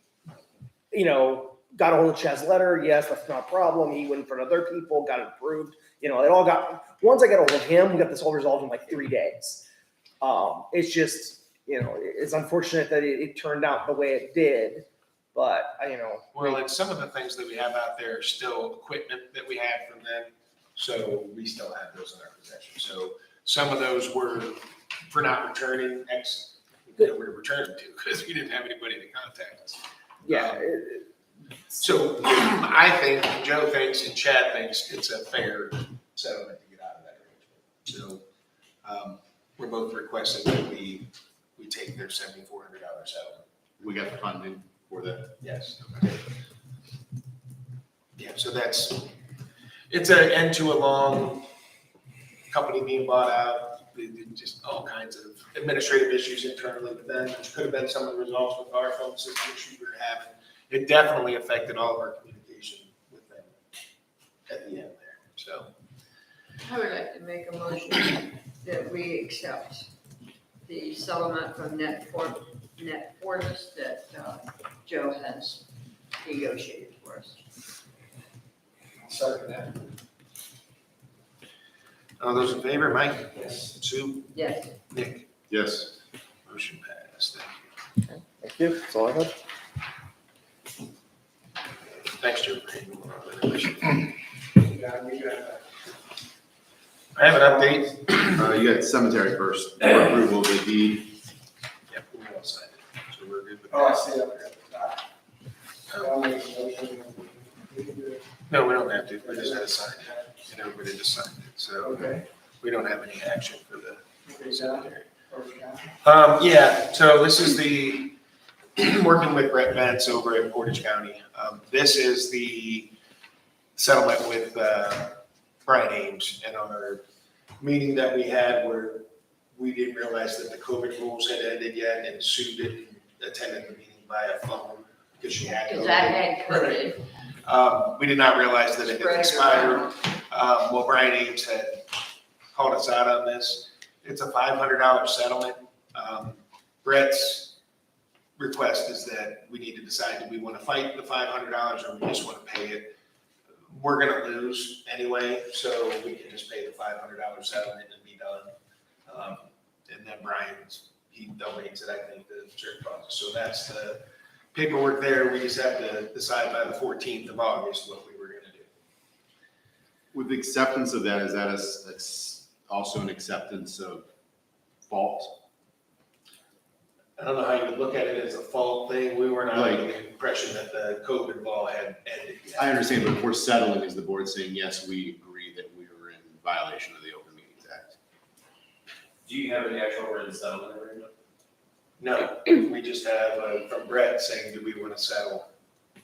N: got a hold of Chad's letter. Yes, that's not a problem. He went in front of other people, got it approved. It all got. Once I got a hold of him, we got this all resolved in like 3 days. It's just, it's unfortunate that it turned out the way it did, but
G: Well, and some of the things that we have out there are still equipment that we had from them. So we still have those in our possession. So some of those were for not returning that we're returning to because we didn't have anybody to contact us.
N: Yeah.
G: So I think, Joe thinks, and Chad thinks it's a fair settlement to get out of that arrangement. So we're both requesting that we take their $7,400 settlement.
E: We got the funding for that.
G: Yes. Yeah, so it's an end to a long company being bought out. Just all kinds of administrative issues internally with them, which could have been some of the results with our phone system issues we were having. It definitely affected all of our communication with them at the end there. So
C: I would like to make a motion that we accept the settlement from Net Fortis that Joe has negotiated for us.
B: Second that.
G: All those in favor, Mike?
B: Yes.
G: Sue?
C: Yes.
G: Nick?
E: Yes.
G: Motion passed. Thank you.
N: Thank you, that's all I had.
G: Thanks, Joe.
B: Yeah.
G: I have an update.
E: You got cemetery first, for approval of the deed.
G: Yep, we're all signed. So we're good with
B: Oh, I
G: that.
B: see up there at the top. I'll make a motion. We can do it.
G: No, we don't have to. We just had to sign it. And everybody just signed it. So
B: Okay.
G: we don't have any action for the
B: Okay,
G: cemetery.
B: First down.
G: Yeah, so this is the, working with Brett Vance over at Portage County. This is the settlement with Brian Ames and our meeting that we had where we didn't realize that the COVID rules had ended yet, and Sue didn't attend the meeting via phone because she had
C: Because
G: COVID.
C: I had COVID.
G: We did not realize that it had
C: Spread it
G: expired.
C: around.
G: Well, Brian Ames had called us out on this. It's a $500 settlement. Brett's request is that we need to decide, do we want to fight the $500 or we just want to pay it? We're gonna lose anyway, so we can just pay the $500 settlement and be done. And then he donates it, I think, to the church cause. So that's the paperwork there. We just have to decide by the 14th of August what we were gonna do.
E: With the acceptance of that, is that also an acceptance of fault?
G: I don't know how you would look at it as a fault thing. We were not under the impression that the COVID law had ended yet.
E: I understand, but if we're settling, is the board saying, yes, we agree that we were in violation of the Open Meetings Act?
Q: Do you have an actual written settlement agreement?
G: No, we just have from Brett saying, do we want to settle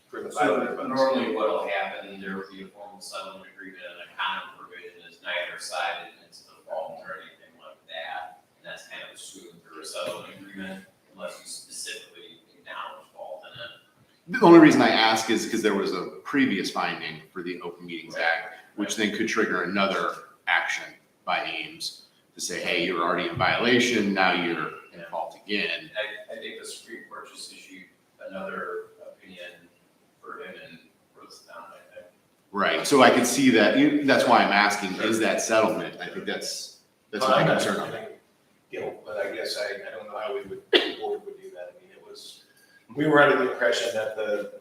G: for the
Q: So
G: $500?
Q: normally what'll happen, there will be a formal settlement agreement and a common provision is neither side admits to fault or anything like that. And that's kind of assumed through a settlement agreement unless you specifically acknowledge fault in it.
E: The only reason I ask is because there was a previous finding for the Open Meetings Act, which then could trigger another action by Ames to say, hey, you're already in violation, now you're in fault again.
Q: I think the Supreme Court just issued another opinion for him and for the town, I think.
E: Right, so I could see that, that's why I'm asking, is that settlement? I think that's my concern on it.
G: Guilt, but I guess I don't know how the board would do that. I mean, we were under the impression that the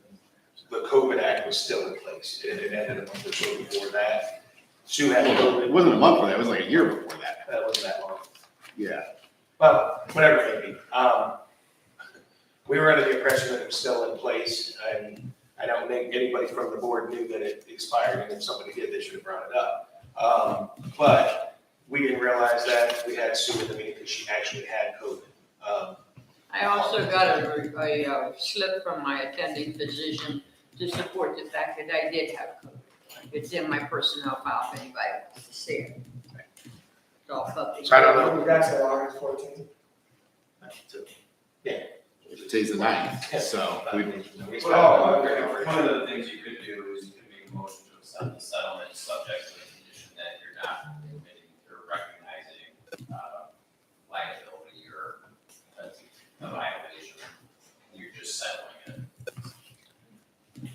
G: COVID Act was still in place. It ended a month or so before that. Sue had COVID.
E: It wasn't a month before that, it was like a year before that.
G: That wasn't that long.
E: Yeah.
G: Well, whatever it may be. We were under the impression that it was still in place, and I don't think anybody from the board knew that it expired, and if somebody did, they should have brought it up. But we didn't realize that we had Sue in the meeting because she actually had COVID.
C: I also got a slip from my attending physician to support the fact that I did have COVID. It's in my personnel file if anybody wants to see it. It's all public.
G: So I don't know.
B: That's August 14th.
G: Yeah.
E: Today's the 9th, so we.
Q: Well, one of the things you could do is you could make a motion to accept the settlement subject to the condition that you're not admitting or recognizing liability or a violation. You're just settling it.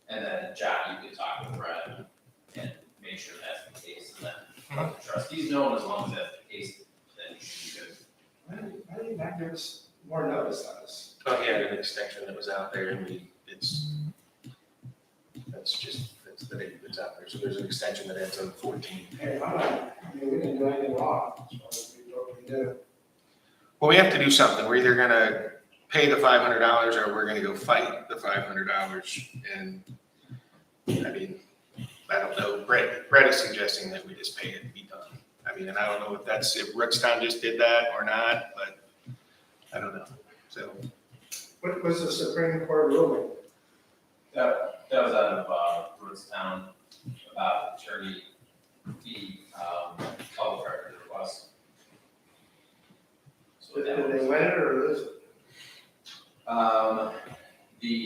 Q: And then, John, you could talk with Brett and make sure that's the case, and then let the trustees know, and as long as that's the case, then you should be good.
B: Why didn't that give us more notice on this?
G: Oh, yeah, an extension that was out there, and that's the date that's out there. So there's an extension that ends on the 14th.
B: Hey, we didn't do anything wrong, as far as what we did.
G: Well, we have to do something. We're either gonna pay the $500 or we're gonna go fight the $500. And I mean, I don't know. Brett is suggesting that we just pay it and be done. I mean, and I don't know if Rookstown just did that or not, but I don't know. So.
B: What was the Supreme Court ruling?
Q: That was out of Rootstown about attorney fee, public record request. So
B: Did they win it or lose it?
Q: The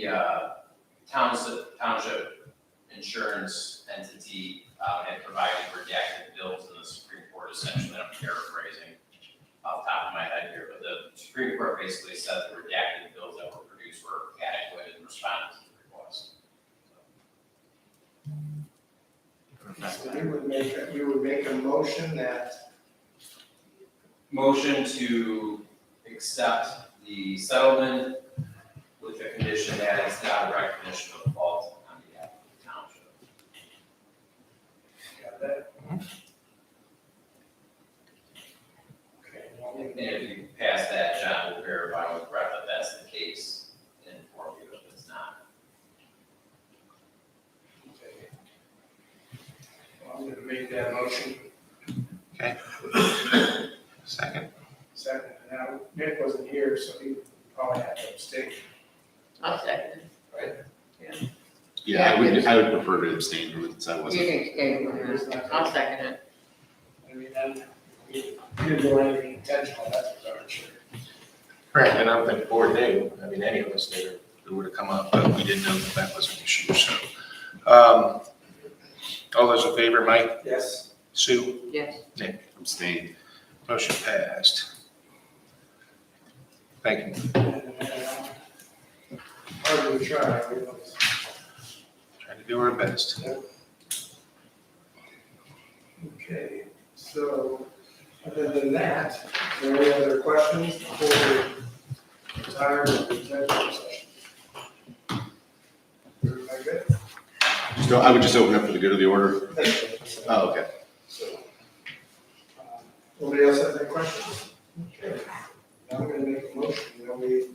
Q: township insurance entity had provided redacted bills in the Supreme Court, essentially, I'm paraphrasing off the top of Supreme Court basically said the redacted bills that were produced were adequate and responded to the request.
B: So you would make a motion that,
Q: Motion to accept the settlement with the condition that it's not a recognition of fault on behalf of the township.
B: got that? Okay, well,
Q: And if you pass that, John will verify with Brett that that's the case and inform you if it's not.
B: okay. Well, I'm gonna make that motion.
H: Okay. Second.
B: Second, now Nick wasn't here, so he probably had to abstain.
C: I'll second it.
B: Right.
E: Yeah, I would prefer to abstain from it since I
C: You
E: wasn't.
C: can stay with it. I'll second it.
B: I mean, you didn't do anything intentional, that's for darn sure.
H: Right, and I don't think the board knew, I mean, any of us knew it would have come up, but we didn't know that that was an issue, so. All those in favor, Mike,
B: Yes.
H: Sue,
C: Yes.
H: Nick,
E: Abstain.
H: motion passed. Thank you.
B: Hard to try, I realize.
H: Trying to do our best.
B: Okay, so, other than that, are there any other questions before we retire to the executive session? Everybody good?
E: So I would just open up for the good of the order. Oh, okay.
B: So, nobody else has any questions? Okay, now I'm gonna make a motion, that we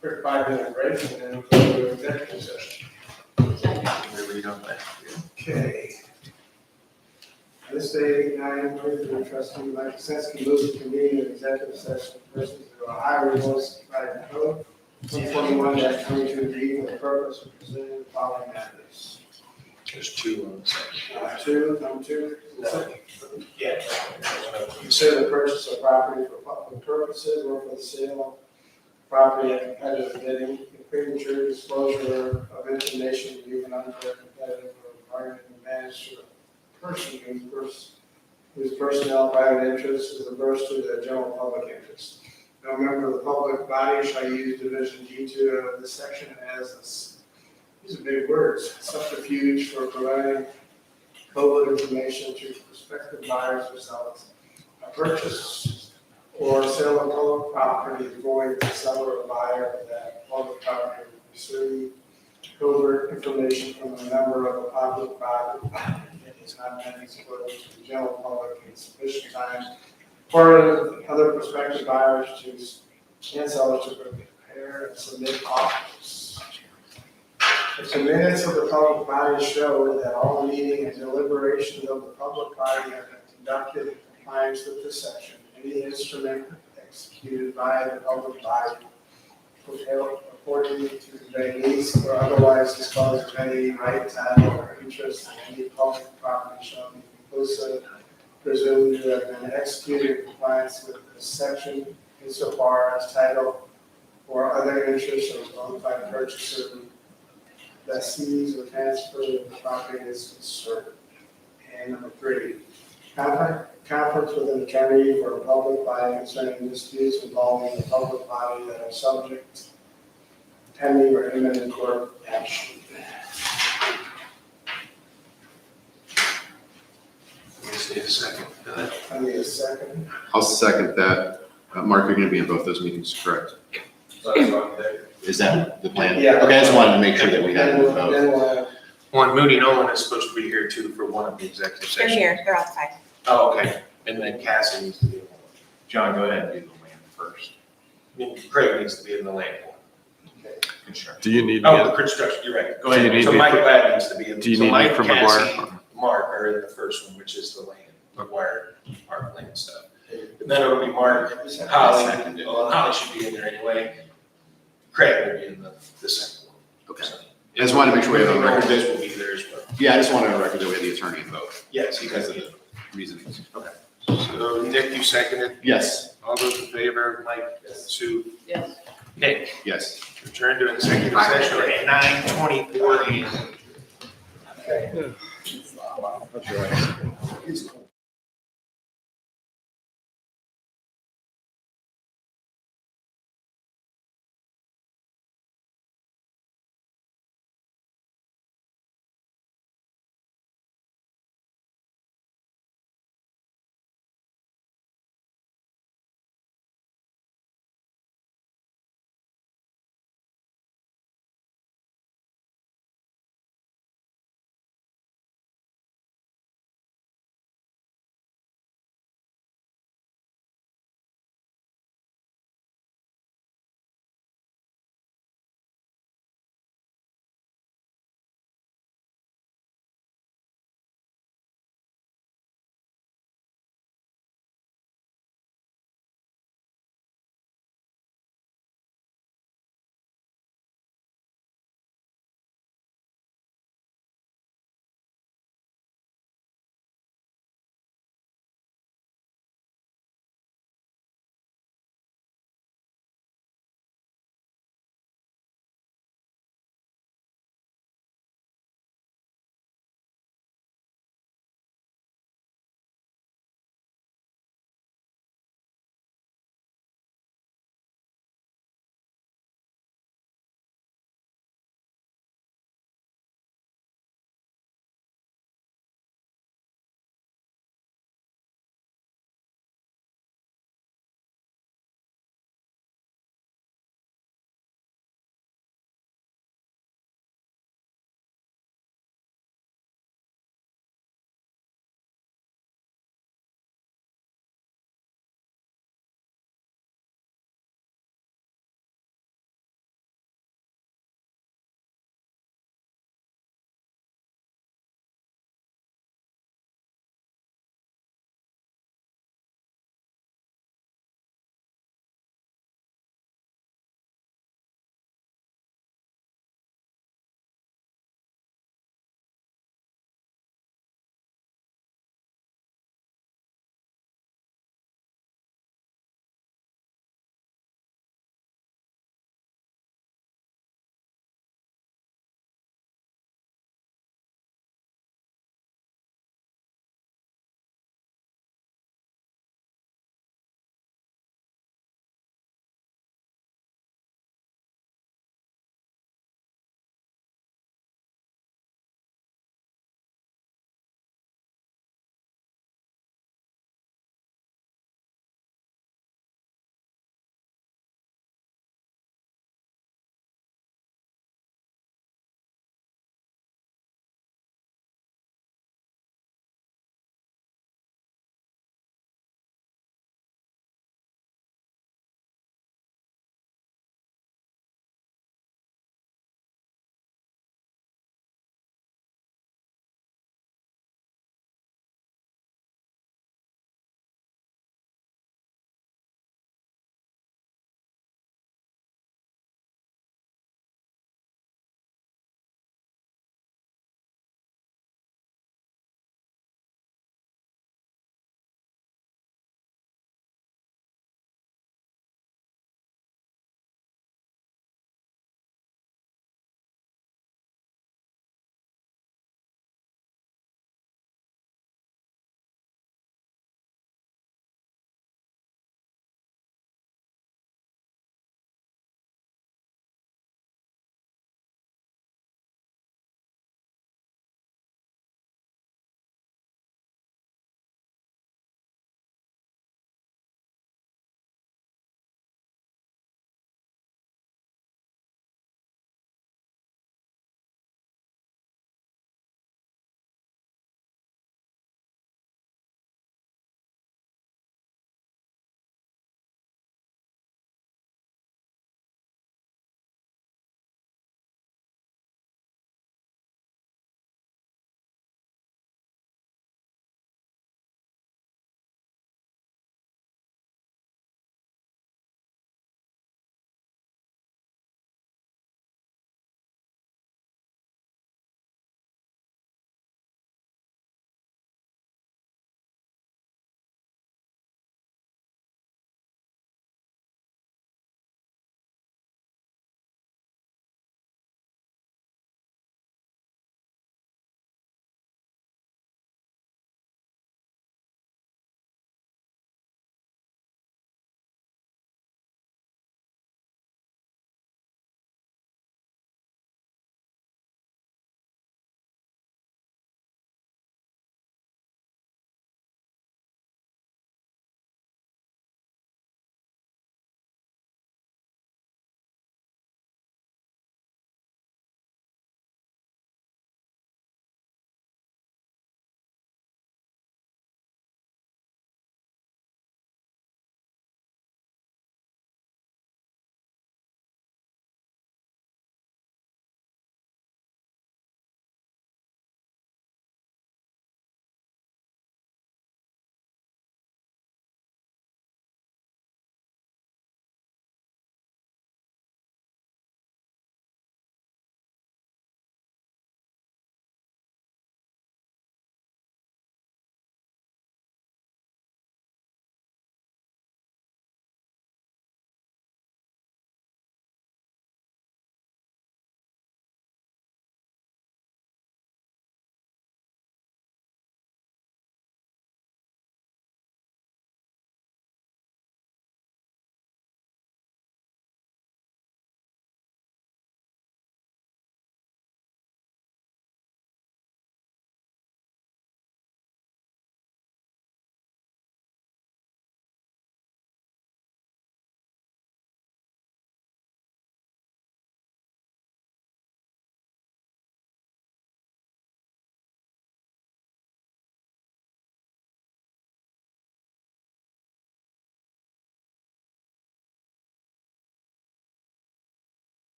B: quick 5-minute break and then go to executive session.
H: We read on that.
B: Okay. This day, 9/23, trustee Mike Senski moves to convene an executive session pursuant to Ohio Revised Code 141-22B for the purpose of presenting the following matters.
H: There's two on the second.
B: Number two.
H: Yeah.
B: Consider the purchase of property for public purposes or for the sale of property at competitive bidding, the premature disclosure of information given under competitive or bargaining advantage to a person whose personnel private interest is averse to the general public interest. No member of the public body shall use division D2 of this section as these are big words, subterfuge for providing public information to prospective buyers or sellers. A purchase or sale of public property is void if the seller or buyer of that public property receive covert information from a member of a public body that is not meant to disclose to the general public in sufficient time for other prospective buyers and sellers to prepare and submit offers. If the minutes of the public body show that all meeting and deliberations of the public body have been conducted in compliance with this section, any instrument executed by the public body according to the lease or otherwise dispose of any right, title, or interest in any public property shall be conclusive, presumed to have been executed in compliance with this section insofar as title or other interest of a bona fide purchaser that sees or transfers of the property is concerned. And number three, conference with an attorney for a public body concerning disputes involving the public body that are subject to pending or imminent court action.
H: Just need a second for that.
B: I need a second.
E: I'll second that. Mark, you're gonna be in both those meetings, correct?
Q: So that's what I'm there.
E: Is that the plan?
B: Yeah.
E: Okay, I just wanted to make sure that we had
B: Then
E: both.
B: we'll have
H: One, Moody Nolan is supposed to be here too for one of the executive
O: They're
H: sessions.
O: here, they're outside.
H: Oh, okay. And then Cassie needs to be in one.
M: John, go ahead and do the land first.
H: I mean, Craig needs to be in the land one.
M: Construction.
L: Do you need
H: Oh, the
L: me?
H: construction, you're right. Go
L: Do you
H: ahead.
L: need
H: So
L: me
H: Mike
L: for-
H: Ladd needs to be in.
L: Do you
H: so
L: need me
H: Mike,
L: from
H: Cassie,
L: McGuire?
H: Mark are in the first one, which is the land, McGuire, parkland stuff. And then it'll be Mark, Holly, well, Holly should be in there anyway. Craig will be in the second one.
E: Okay.
H: So,
E: I just wanted to make sure we had on record.
H: This will be there as well.
E: Yeah, I just wanted on record that we had the attorney in both
H: Yes,
E: because of the reasonings.
H: Okay. So Nick, you seconded.
E: Yes.
H: All those in favor, Mike, Sue,
C: Yes.
H: Nick,
E: Yes.
H: return to executive session at 9:24 a.m.
B: Okay.
E: That's right.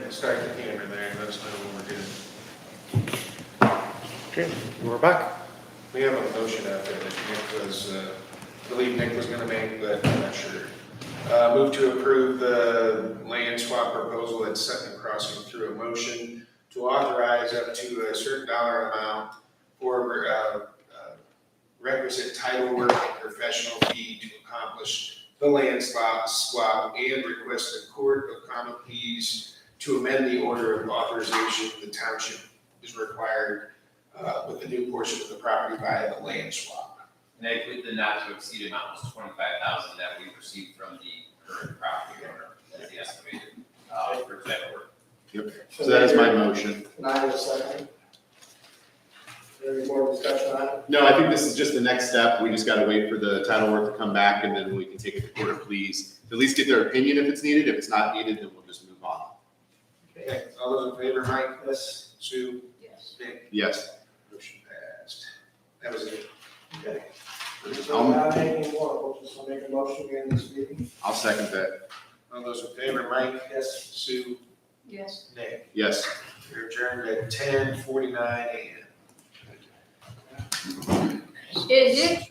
H: and start the camera there and let us know when we're good.
N: Okay, we're back.
H: We have a motion out there that Nick was, I believe Nick was gonna make, but I'm not sure. Move to approve the land swap proposal at Sutton Crossing through a motion to authorize up to a certain dollar amount for requisite title work and professional fee to accomplish the land swap and request a court of common pleas to amend the order of authorization the township is required with the new portion of the property via the land swap.
Q: And I believe the not to exceed amount was 25,000 that we received from the current property owner, as the estimated, for title work.
E: Yep, so that is my motion.
B: Can I have a second? Any more discussion on it?
E: No, I think this is just the next step. We just gotta wait for the title work to come back and then we can take it to court of pleas. At least get their opinion if it's needed. If it's not needed, then we'll just move on.
H: Okay, all those in favor, Mike?
B: Yes.
H: Sue?
C: Yes.
H: Nick?
E: Yes.
H: Motion passed. That was it.
B: Okay. So not anything more, we'll just make a motion in this meeting.
E: I'll second that.
H: All those in favor, Mike?
B: Yes.
H: Sue?
C: Yes.
H: Nick?
E: Yes.
H: We're adjourned at 10:49 a.m.
C: Is it